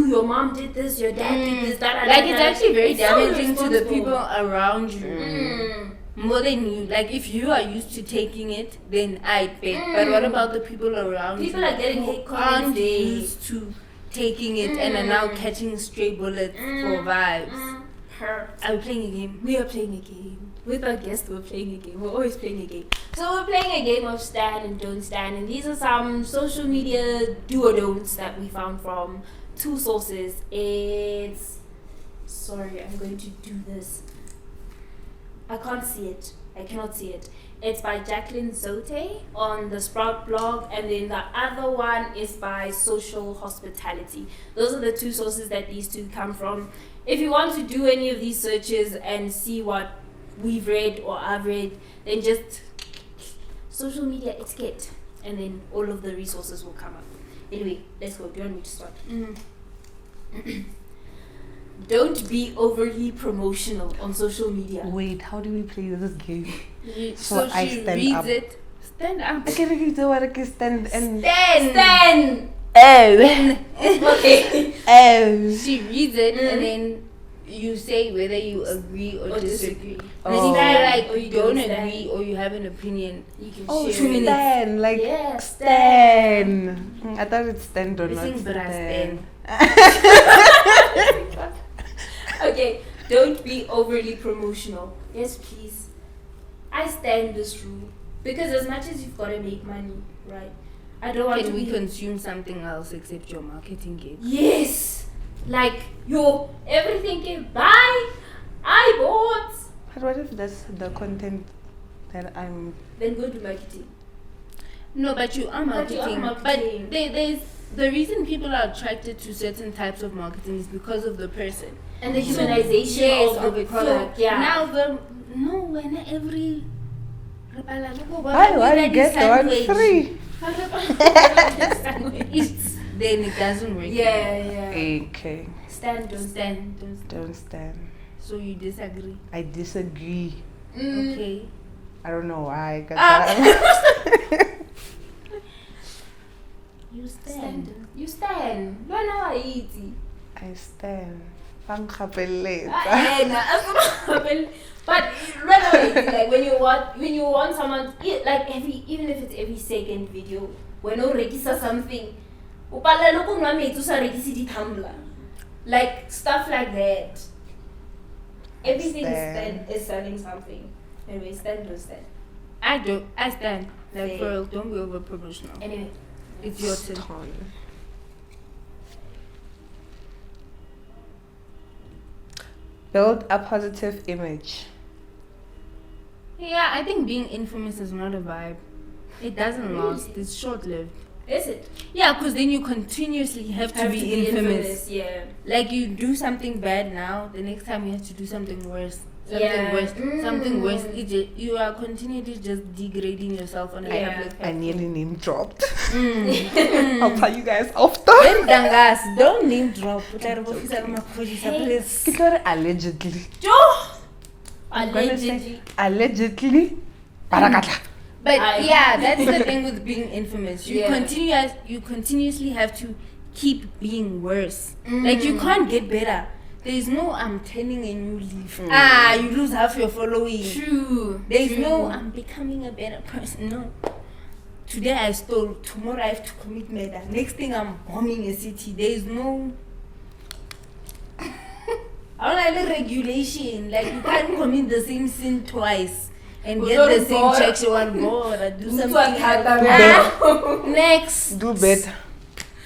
your mom did this, your dad did this, that. Like it's actually very damaging to the people around you. More than you. Like if you are used to taking it, then I bet. But what about the people around you? People are getting hate comments. Aren't used to taking it and are now catching stray bullets for vibes. Are we playing a game? We are playing a game. With our guests, we're playing a game. We're always playing a game. So we're playing a game of stand and don't stand. And these are some social media do or don'ts that we found from 2 sources. Sorry, I'm going to do this. I can't see it. I cannot see it. It's by Jacqueline Zote on the Sprout blog, and then the other one is by Social Hospitality. Those are the 2 sources that these 2 come from. If you want to do any of these searches and see what we've read or I've read, then just social media etiquette, and then all of the resources will come up. Anyway, let's go. Do you want me to start? Don't be overly promotional on social media. Wait, how do we play this game? So I she stand reads up. it. Stand up. I can't do what I can stand and Stand! oh. Okay. Oh. She reads it and then you say whether you agree or disagree. Oh. It's not like Or you you don't don't agree or you have an opinion. You can Oh, share it. stand, like Yeah, stand. I thought it's stand or We not sing brass stand. Okay, don't be overly promotional. Yes, please. I stand this rule because as much as you've got to make money, right? I don't want Can to we be consume something else except your marketing gig? Yes, like your everything can buy. I bought. But what if that's the content that I'm... Then go to marketing. No, but you are But you are marketing. marketing. But there's the reason people are attracted to certain types of marketing is because of the person And the humanization of the product. So Yeah. now when every Why you get the one free? Then it doesn't work. Yeah. Okay. Stand, don't stand. Don't stand. So you disagree? I disagree. Okay. I don't know why I got that. You stand. You stand. You know how easy. I stand. Pangkapeleta. But like when you want someone like even if it's every second video, when you register something, like stuff like that. Everything is selling something. Anyway, stand or stand. I stand. Like Say. for real, don't be over promotional. Anyway, It's your turn. Build a positive image. Yeah, I think being infamous is not a vibe. It doesn't last. It's short-lived. is it? Yeah, because then you continuously have to be infamous. Yeah. Like you do something bad now, the next time you have to do something worse. Something worse. You are continually just degrading yourself on a public I platform. nearly name dropped. I'll tell you guys after. Then dangas, don't name drop. Please. It's not allegedly. I'm gonna say Allegedly. allegedly. Barakata. But yeah, that's the thing with being infamous. You Yeah. continuously have to keep being worse. Like you can't get better. There is no I'm turning a new leaf. You lose half your following. True. There is no I'm becoming a better person. No. Today I stole, tomorrow I have to commit murder. Next thing I'm bombing a city. There is no I don't like the regulation. Like you can't commit the same sin twice and get the same check. You want God, do something else. Next. Do better.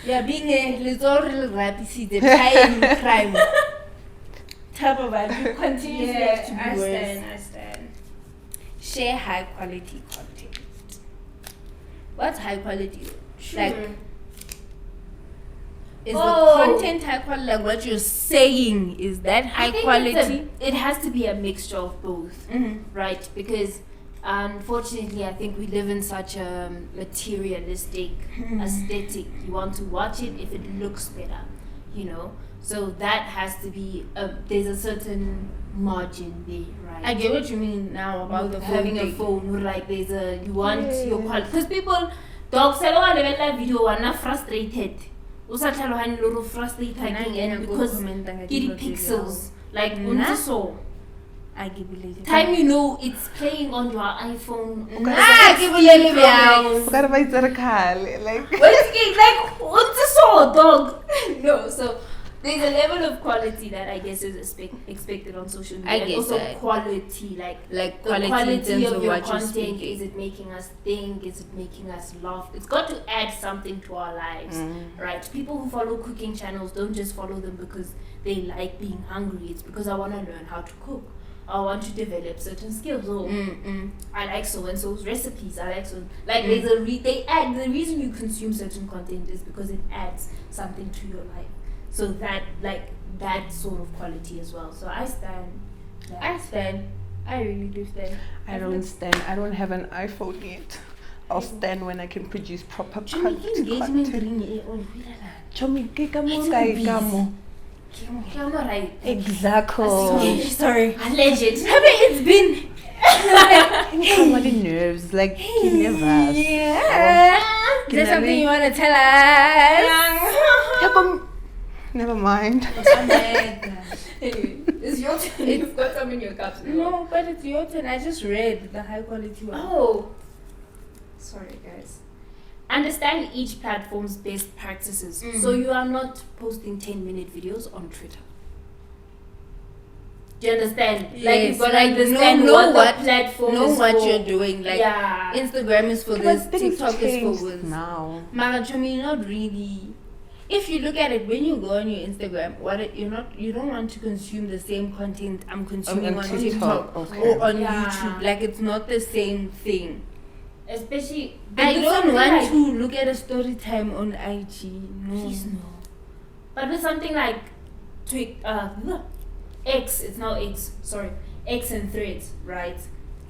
Yeah, being a little rapid, the crime type of vibe. You continuously have to be worse. I stand. Share high quality content. What's high quality? True. Like, is the content high quality? Like what you're saying, is that high quality? It has to be a mixture of both, right? Because Unfortunately, I think we live in such a materialistic aesthetic. You want to watch it if it looks better, you know. So that has to be there's a certain margin there, right? I get what you mean now about the having phone a phone. Like there's a you want your quality because people dogs say oh level video are not frustrated. Also tlhalohanye lo frustrated again because get pixels like so. I give you later. Time you know it's playing on your iPhone. I give you later. Like what's so dog? No, so there's a level of quality that I guess is expected on social media. I guess also that. quality, like the quality of your content. Is it making us think? Is it making us laugh? It's got to add something to our lives, right? People who follow cooking channels don't just follow them because they like being hungry. It's because I want to learn how to cook. I want to develop certain skills. Oh, I like so and so's recipes. I like so there's the reason you consume certain content is because it adds something to your life. So that that sort of quality as well. So I stand. I really do stand. I don't stand. I don't have an iPhone yet. I'll stand when I can produce proper content. Exactly. Sorry. Alleged. It's been. Come on the nerves, like never. Yeah. Is there something you want to tell us? Never mind. Anyway, it's your turn. You've got some in your cups. No, but it's your turn. I just read the high quality one. Oh. Sorry, guys. Understand each platform's best practices. So you are not posting 10-minute videos on Twitter. Do you understand? Yes, like you've got to understand what the platform is what for. you're doing. Like Instagram is for this, TikTok is for this. Now. Marachumi, not really. If you look at it, when you go on your Instagram, you don't want to consume the same content I'm consuming on TikTok or on YouTube. Like it's not the same thing. Especially, I don't want to look at a story time on IG. No. Please no. But with something like X, it's now X. Sorry, X and Threads, right?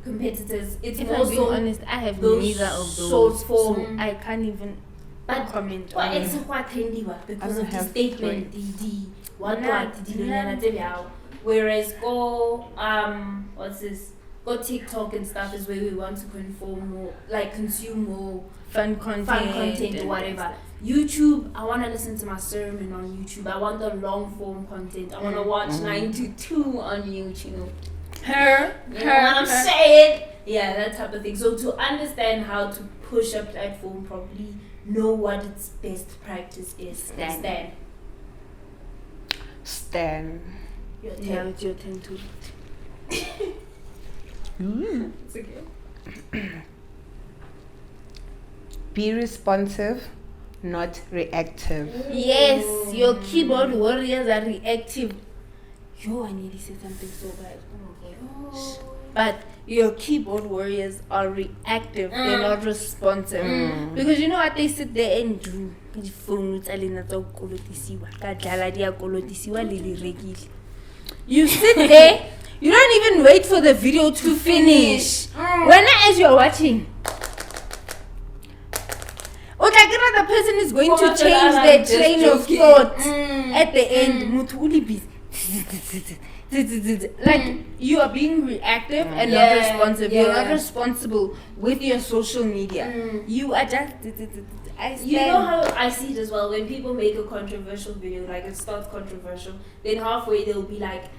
Competitors. It's if more I'm being honest, I have neither of those. Short form. So I can't even comment on X it. quite trendy because of the statement, whereas what's this? Go TikTok and stuff is where we want to conform more, like consume more fun content or whatever. YouTube, I want to listen to my sermon on YouTube. I want the long form content. I want to watch 922 on YouTube. You know what I'm saying? Yeah, that type of thing. So to understand how to push a platform properly, know what its best practice is. Stan. Your turn. Yeah, it's your turn too. It's okay. Be responsive, not reactive. Yes, your keyboard warriors are reactive. I nearly said something so bad. Oh my gosh. But your keyboard warriors are reactive. They're not responsive. Because you know what they sit there and do? You sit there. You don't even wait for the video to finish. When as you're watching, the person is going to change their train of thought at the end. Like you are being reactive and not responsive. You're not responsible with your social media. You are just you know how I see it as well when people make a controversial video, like it starts controversial, then halfway they'll be like,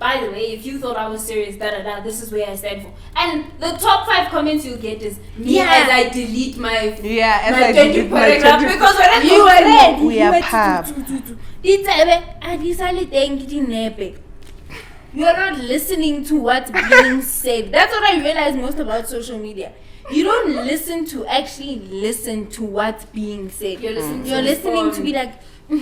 by the way, if you thought I was serious, this is where I stand for. And the top 5 comments you'll get is me as I delete my paragraph because when you are read, we are pub. You are not listening to what's being said. That's what I realize most about social media. You don't listen to what's being said. You're listening to be like I'm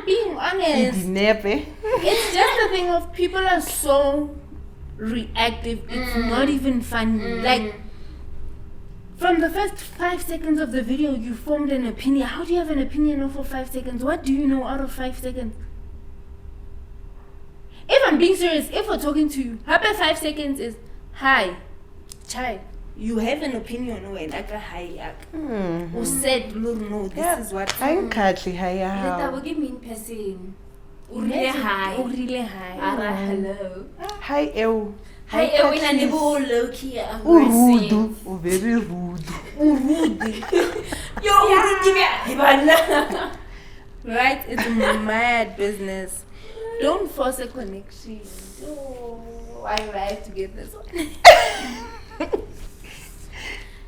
being honest. It's just a thing of people are so reactive. It's not even funny. Like From the first 5 seconds of the video, you formed an opinion. How do you have an opinion over 5 seconds? What do you know out of 5 seconds? If I'm being serious, if we're talking to you, happy 5 seconds is hi, chai. You have an opinion when I got hi. Who said, no, this is what. I'm Katli. Hi, Later, we'll give me in person. Really hi. Really hi. Hello. Hi, ew. Hi, Erwin, and you low key Rude. aggressive. Very rude. Yo, Right? It's mad business. Don't force a connection. Oh, why do I have to get this one?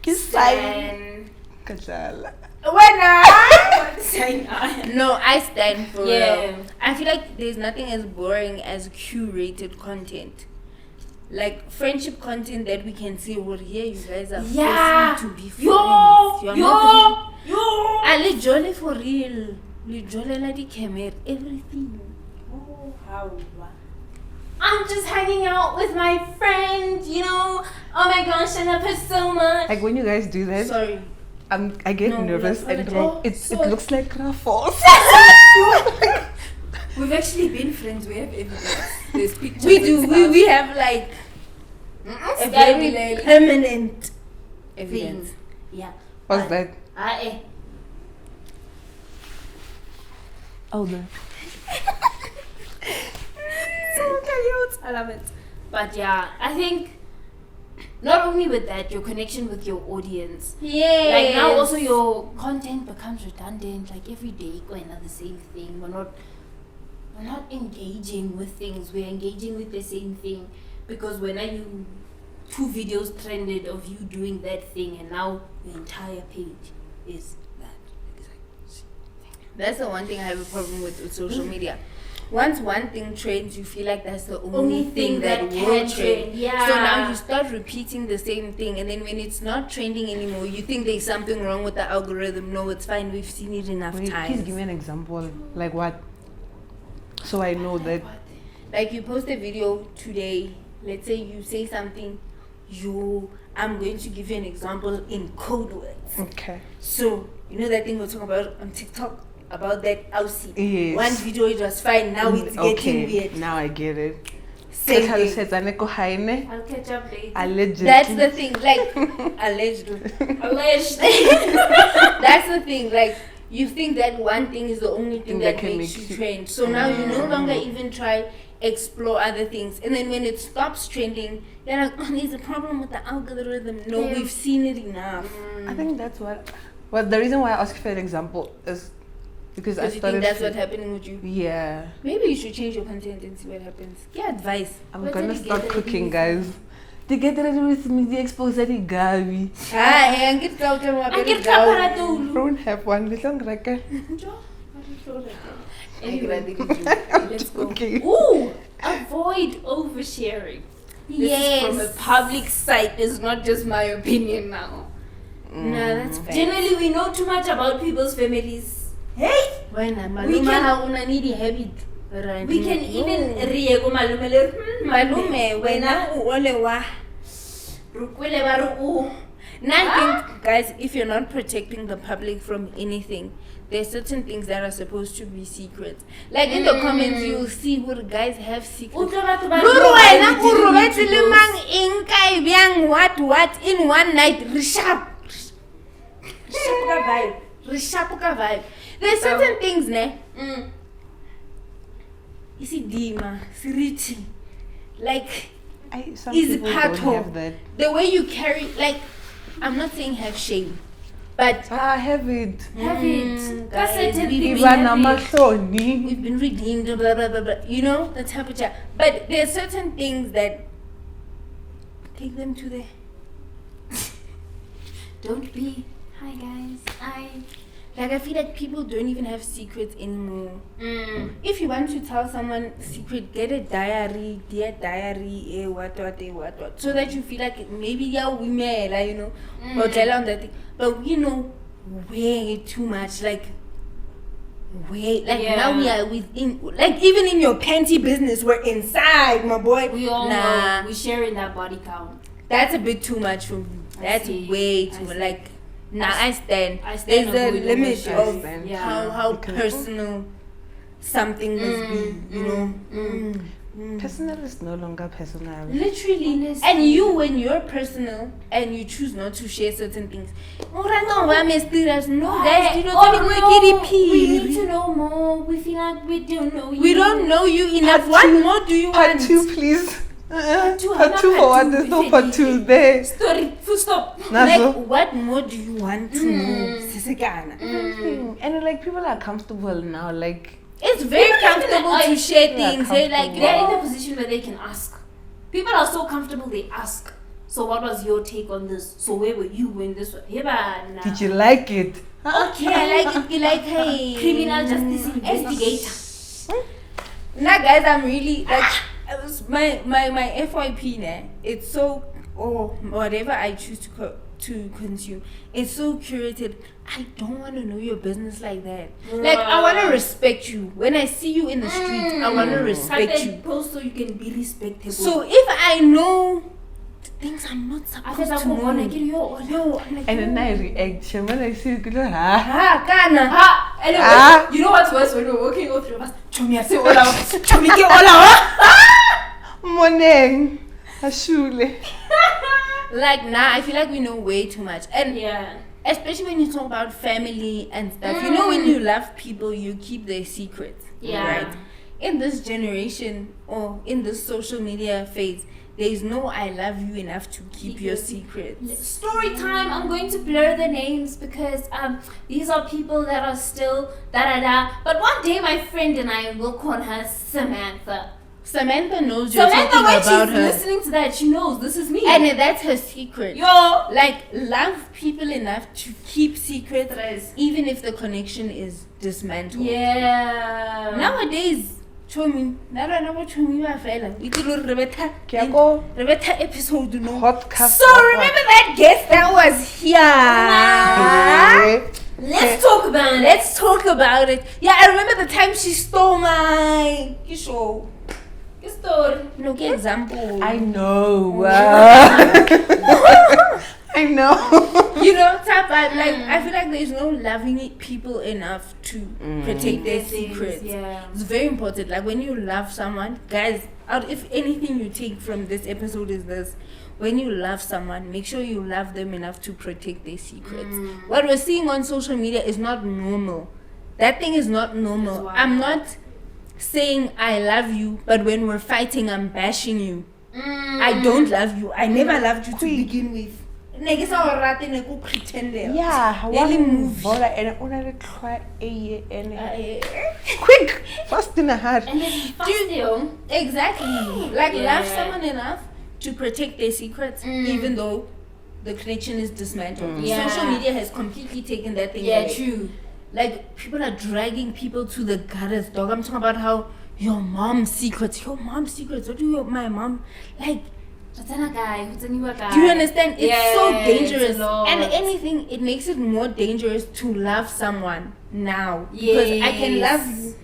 Stan. Kajala. No, I stand for Yeah. real. I feel like there's nothing as boring as curated content. Like friendship content that we can see over here, you guys are forcing to be friends. You're not I jolly for real. Jolly like the camera, everything. Oh, how? I'm just hanging out with my friend, you know. Oh my gosh, I love her so much. Like when you guys do that, Sorry. I get No, nervous like, and oh, it looks like Raffles. We've actually been friends. We have evidence. There's pictures. We do. We have like a very permanent evidence. Yeah. What's that? Oh no. So cute. I love it. But yeah, I think not only with that, your connection with your audience. Yeah. Like now also your content becomes redundant. Like every day going on the same thing. We're not engaging with things. We're engaging with the same thing. Because when you 2 videos trended of you doing that thing and now the entire page is that exact thing. That's the one thing I have a problem with social media. Once one thing trends, you feel like that's the only thing that will trend. Yeah. So now you start repeating the same thing, and then when it's not trending anymore, you think there's something wrong with the algorithm. No, it's fine. We've seen it enough Wait, times. please give me an example. Like what? So I know that. Like you post a video today. Let's say you say something. I'm going to give you an example in code words. Okay. So you know that thing we're talking about on TikTok about that Aussie. Yes. One video it was fine. Now it's getting weird. Now I get it. Same thing. I'll catch up later. Allegedly. That's the thing. Like alleged. Alleged. That's the thing. Like you think that one thing is the only thing that can makes make you trend. So now you no longer even try explore other things. And then when it stops trending, you're like, oh, there's a problem with the algorithm. No, we've seen it enough. I think that's what. Well, the reason why I asked for an example is because I You think started. that's what's happening with you? Yeah. Maybe you should change your content and see what happens. Get advice. I'm What gonna did you start get cooking, ready guys. To get ready with me, the expose that Gavi. I get out of my I don't have one little record. Anyway, let's go. Okay. Ooh, avoid oversharing. This is from a public site. It's not just my opinion now. No, that's fair. Generally, we know too much about people's families. Hey, We We can even riego malume Malume, wena ole wa. rukwele ba re o. Now I think, guys, if you're not protecting the public from anything, there's certain things that are supposed to be secrets. Like in the comments, you'll see where guys have secrets. What in one night? Rishap vibe. There's certain things, ne? You see, Dima, Siriti, like, Some is people part don't have that. the way you carry, like, I'm not saying have shame, but I have it. Have it. guys, That's it. we've been redeemed, blah blah blah blah. You know the temperature, but there are certain things that take them to the. Don't be. Hi guys. I feel like people don't even have secrets anymore. If you want to tell someone secret, get a diary, dear diary, what, so that you feel like maybe we may, you know, or tell on that thing. But we know way too much, now we are within, like even in your panty business, we're inside, my boy. We all know. We share in that body count. That's a bit too much for me. That's way too like. Now I stand. stand There's a avoiding limit shit. of Yeah. how personal something must be. You know. Personal is no longer personal. Literally. And you, when you're personal and you choose not to share certain things, no, guys, you don't We need to know more. We feel like we don't know you. We don't know you enough. What more do you Part want? 2, please. Part 2 Part for what? There's no part 2 there. Story. Full stop. Like, what more do you want to know? And like people are comfortable now. Like It's very comfortable to share things. They're like, they're in a position where they can ask. People are so comfortable they ask. So what was your take on this? So where were you when this was? did you like it? okay, I like it. You like, hey, Criminal justice investigator. Now, guys, I'm really like my FYP now. It's so whatever I choose to consume. It's so curated. I don't want to know your business like that. Like, I want to respect you. When I see you in the street, I want to respect you. Post so you can be respectable. So if I know things I'm not supposed to know, I'm like, And then I react. When I see it, kana. You know what's worse when we're walking off your bus? Morning. Ashule. Like, nah, I feel like we know way too much. And Yeah. especially when you talk about family and stuff. You know, when you love people, you keep their secrets. Yeah. Right? In this generation or in this social media phase, there is no I love you enough to keep your secrets. Story time. I'm going to blur the names because these are people that are still da. But one day my friend and I will call her Samantha. Samantha knows you're Samantha, talking when about she's her. listening to that, she knows this is me. And that's her secret. Yo. Like, love people enough to keep secrets even if the connection is dismantled. Yeah. Nowadays, Chomi, we episode, you know. Podcast. So remember that guest that was here? Let's talk about it. Let's talk about it. Yeah, I remember the time she stole my show. Story. No, give example. I know. I know. You know, tap like I feel like there's no loving people enough to protect their secrets. Yeah. It's very important. Like, when you love someone, guys, if anything you take from this episode is this: when you love someone, make sure you love them enough to protect their secrets. What we're seeing on social media is not normal. That thing is not normal. I'm not saying I love you, but when we're fighting, I'm bashing you. I don't love you. I never loved you to begin with. Yeah, Really move. Quick, fast in a hurry. And then still. Exactly. Like, love someone enough to protect their secrets, even though the connection is dismantled. Yeah. Social media has completely taken that thing away. True. Like, people are dragging people to the gutters, dog. I'm talking about how your mom's secrets. What do my mom like? Do you understand? It's so dangerous. And anything, it makes it more dangerous to love someone now. Because I can love you.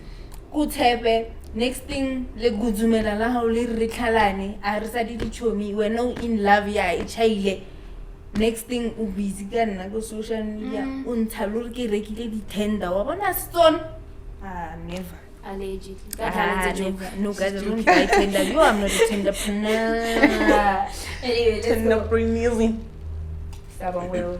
Kutepe. Next thing, le guzumela la hao le rekhalane. A re sa di chomi. We're no in love ya ichaile. Next thing, u busy ka nna go social media. O ntsha lo re ke rekile di tender. Wa bona stone? Never. Allegedly. Never. No, guys, I don't buy tender. You, I'm not a tenderpreneur. Anyway, let's go. Tenderpreneur. Stubborn will.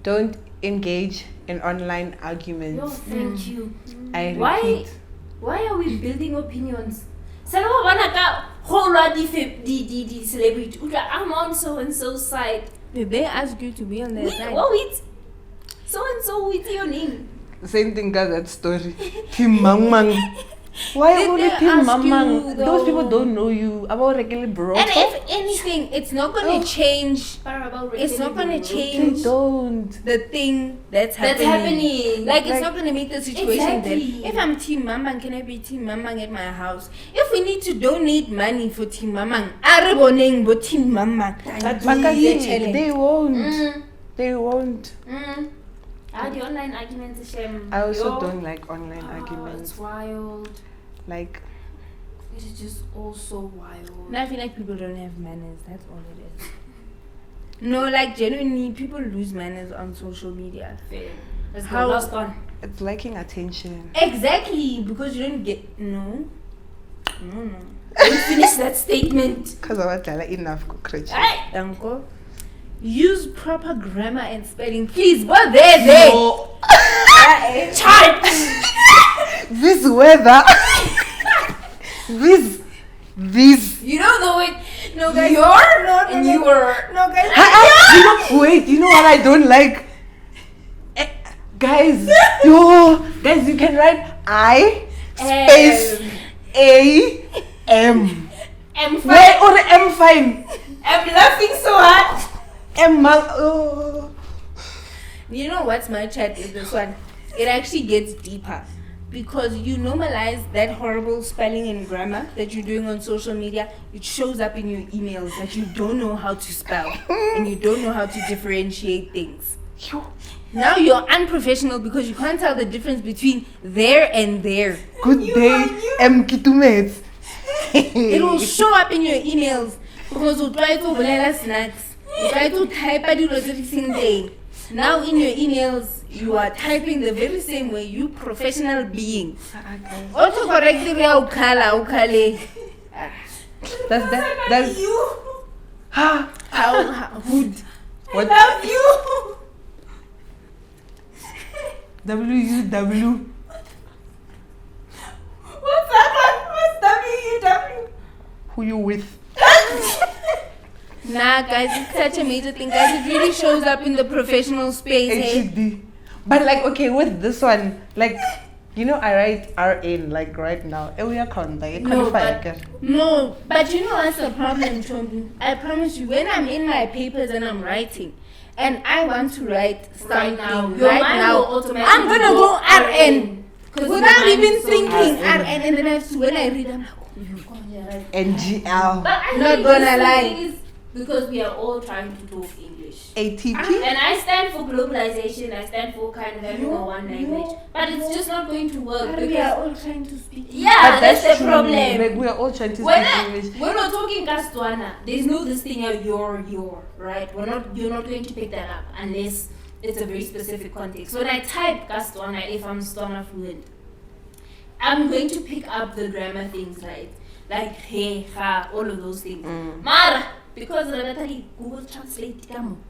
Don't engage in online arguments. No, thank you. I repeat. Why are we building opinions? Celebrity. I'm on so and so side. Did they ask you to be on their side? What with so and so with your name? Same thing as that story. Team Mang Mang. Why Did only they Team ask Mang you, Mang? Those though? people don't know you. About regular bro. And if anything, it's not going to change. It's not going to They change don't. the thing that's happening. Like, it's not going to make the situation better. Exactly. If I'm Team Mamang, can I be Team Mamang at my house? If we need to donate money for Team Mamang, Araboneng bo Team Mamang. They won't. They won't. The online arguments, shame. I also don't like online arguments. It's wild. Like, It is just all so wild. And I feel like people don't have manners. That's all it is. No, like genuinely, people lose manners on social media. Fair. Let's How- go. Last one. It's liking attention. Exactly, because you don't get no. Don't finish that statement. Because I was like, enough cockroach. Aye. Danko. Use proper grammar and spelling, please. What there? No. Child. This weather. This. You don't know it. No, guys. And you were. No, guys. Wait, you know what I don't like? Guys, guys, you can write I space A-M. I'm fine. Wait, or the M fine. I'm laughing so hard. You know what's my chat is this one? It actually gets deeper because you normalize that horrible spelling and grammar that you're doing on social media. It shows up in your emails that you don't know how to spell and you don't know how to differentiate things. Now you're unprofessional because you can't tell the difference between there and there. Good day, M Kitumets. It will show up in your emails because you try to bolela snacks. You try to type day. Now in your emails, you are typing the very same way, you professional being. Also correctly, ukale. That's you. How hood. I love you. WUW. What's that one? What's WUW? Who you with? Nah, guys, it's such a major thing, guys. It really shows up in the professional space. Hey? HED. But like, okay, with this one, like, you know, I write RN like right now. No, but you know what's the problem, Chombi? I promise you, when I'm in my papers and I'm writing, and I want to write something right now, I'm gonna go RN without even thinking RN, and then I have to, when I read, I'm like, oh my god, NGL. But I Not think gonna this lie. thing is because we are all trying to talk English. ATP. And I stand for globalization, I stand for kind of having a one language. But it's just not going to work we are because all trying to speak. yeah, that's the true. problem. Like, we are all trying to When speak English. we're talking Kastwana, there's no this thing of your, right? You're not going to pick that up unless it's a very specific context. When I type Kastwana, if I'm Stwana fluent, I'm going to pick up the grammar things, right? Like hey, ha, all of those things. Mara, because Google Translate come.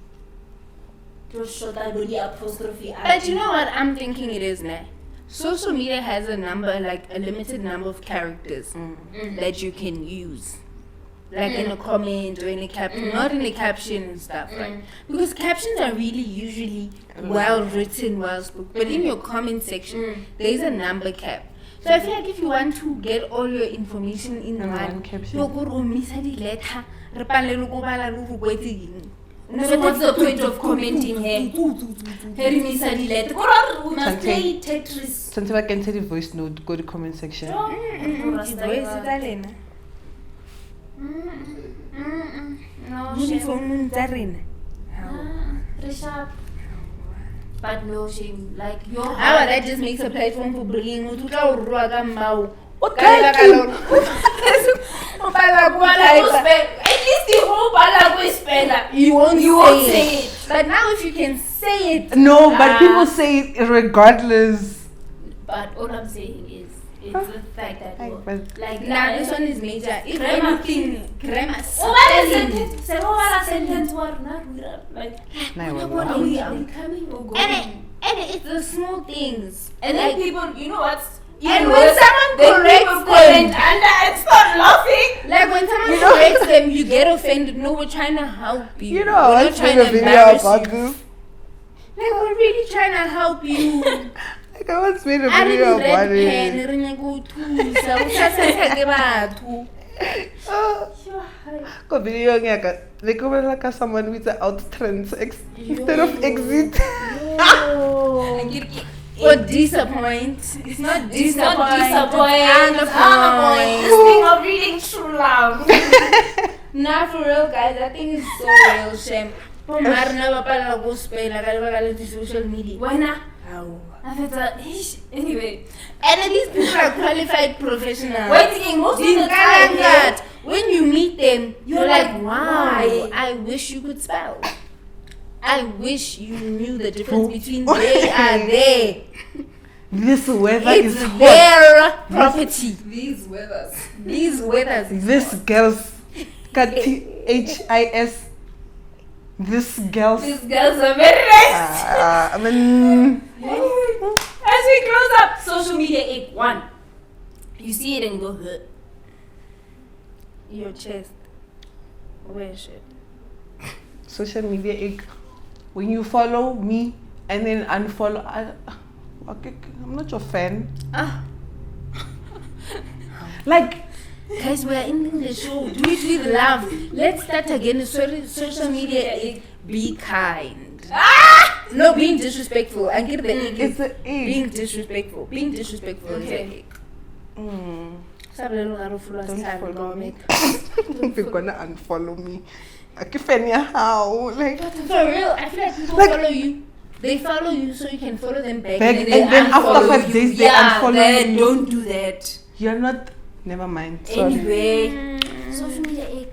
But you know what I'm thinking it is now? Social media has a number, like a limited number of characters that you can use. Like in a comment or in a caption, not in a caption and stuff, right? Because captions are really usually well written, well spoken. But in your comment section, there's a number cap. So I feel like if you want to get all your information in one caption. you go to omisa di letter, re palelwe ko bala le go kwetse eng. So what's the point of commenting here? We must play Tetris. Sometimes I can send a voice note, go to comment section. No, Uniform tsa rena. Rishabh. But no shame, like your How that just makes a platform for bringing o tutla o rua ka mmao. At least the whole bala is spella. You won't say it. But now if you can say it. No, but people say it regardless. But all I'm saying is, it's the fact that Nah, this one is major. If Grammar. anything, grammar. Sentence like are we coming or going? And it's the small things. And then people, you know what's And when someone corrects comment them, and I start laughing. like when someone corrects them, you get offended. No, we're trying to help you. You know, we're I not watched trying a to video embarrass about you. this. Like we're really trying to help you. Like I once made a I video didn't about red pen. it. Re nyaka thusa. O sa sa ke batho. Ko video ngaka. They go like someone with the out trends instead of exit. Or disappoint. It's not disappoint. This thing of reading true love. Nah, for real, guys. I think it's so real. Shame. Marna ba pala go spell la ka social media. Wena How? Anyway. And these people are qualified professionals. Waiting most of the time. That when you meet them, you're like, wow, I wish you could spell. I wish you knew the difference between they and they. This weather It's is hot. their property. These weathers. These weathers. This girls, HIS. This girls. These girls are very nice. I mean, As we close up, social media ache 1. You see it and you go, huh. Your chest. Where shit? social media egg. When you follow me and then unfollow, I'm not your fan. Like, guys, we are ending the show. Do it with love. Let's start again. Sorry, social media egg. Be kind. No, being disrespectful. I get the egg. it's an egg. Being disrespectful. Being disrespectful is an egg. Don't follow me. They're gonna unfollow me. I can't how. Like, For real, I feel like people follow you. They follow you so you can follow them back. and then after 5 days, they unfollow you. Don't do that. You're not. Never mind. Sorry. Anyway, social media ache.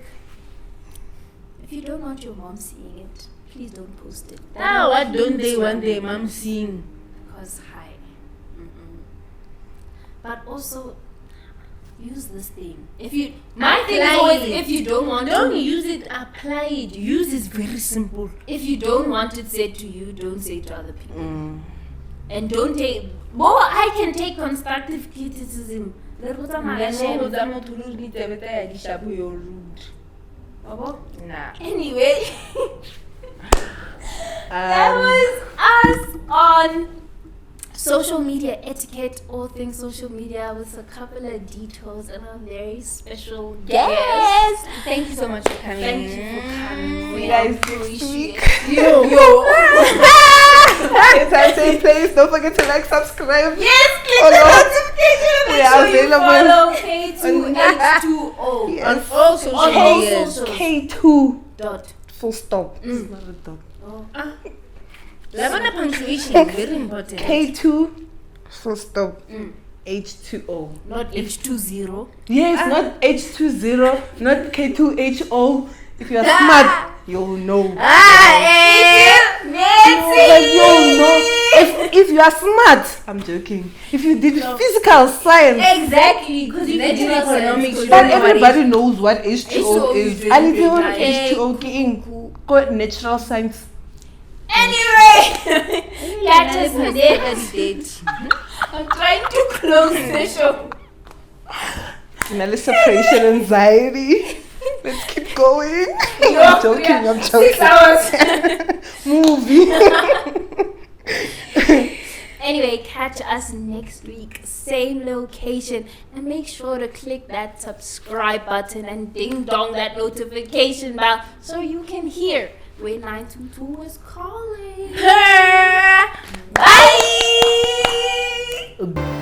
If you don't want your mom seeing it, please don't post it. Now, what don't they want their mom seeing? Because hi. But also, use this thing. If you, my thing is always, if you don't want Don't use it, apply it. Use is very simple. if you don't want it said to you, don't say it to other people. And don't take. Well, I can take constructive criticism. Anyway, that was us on social media etiquette, all things social media, with a couple of details and a very special guest. Yes! Thank you so much for coming. Thank you for coming. See We you guys appreciate next week. you. Same time, same place. Don't forget to like, subscribe. Yes, click Follow. the notification. We are available. Follow K2H2O Yes. On all social on all media. socials. K2. Dot. Full stop. It's not a dot. Lavana punctuation, very important. K2. Full stop. H2O. Not H20. Yes, not H20, not K2HO. If you're smart, you'll know. Like, you'll know. If you are smart, I'm joking. If you did physical science, Exactly, because you Did did economics, you but don't know what everybody knows what H2O is. you And if you don't want know. H2O, go natural science. Anyway, catch us next. I'm trying to close the show. Separation anxiety. Let's keep going. No, I'm joking. 6 hours. Movie. Anyway, catch us next week, same location, and make sure to click that subscribe button and ding dong that notification bell so you can hear when 922 is calling. Bye.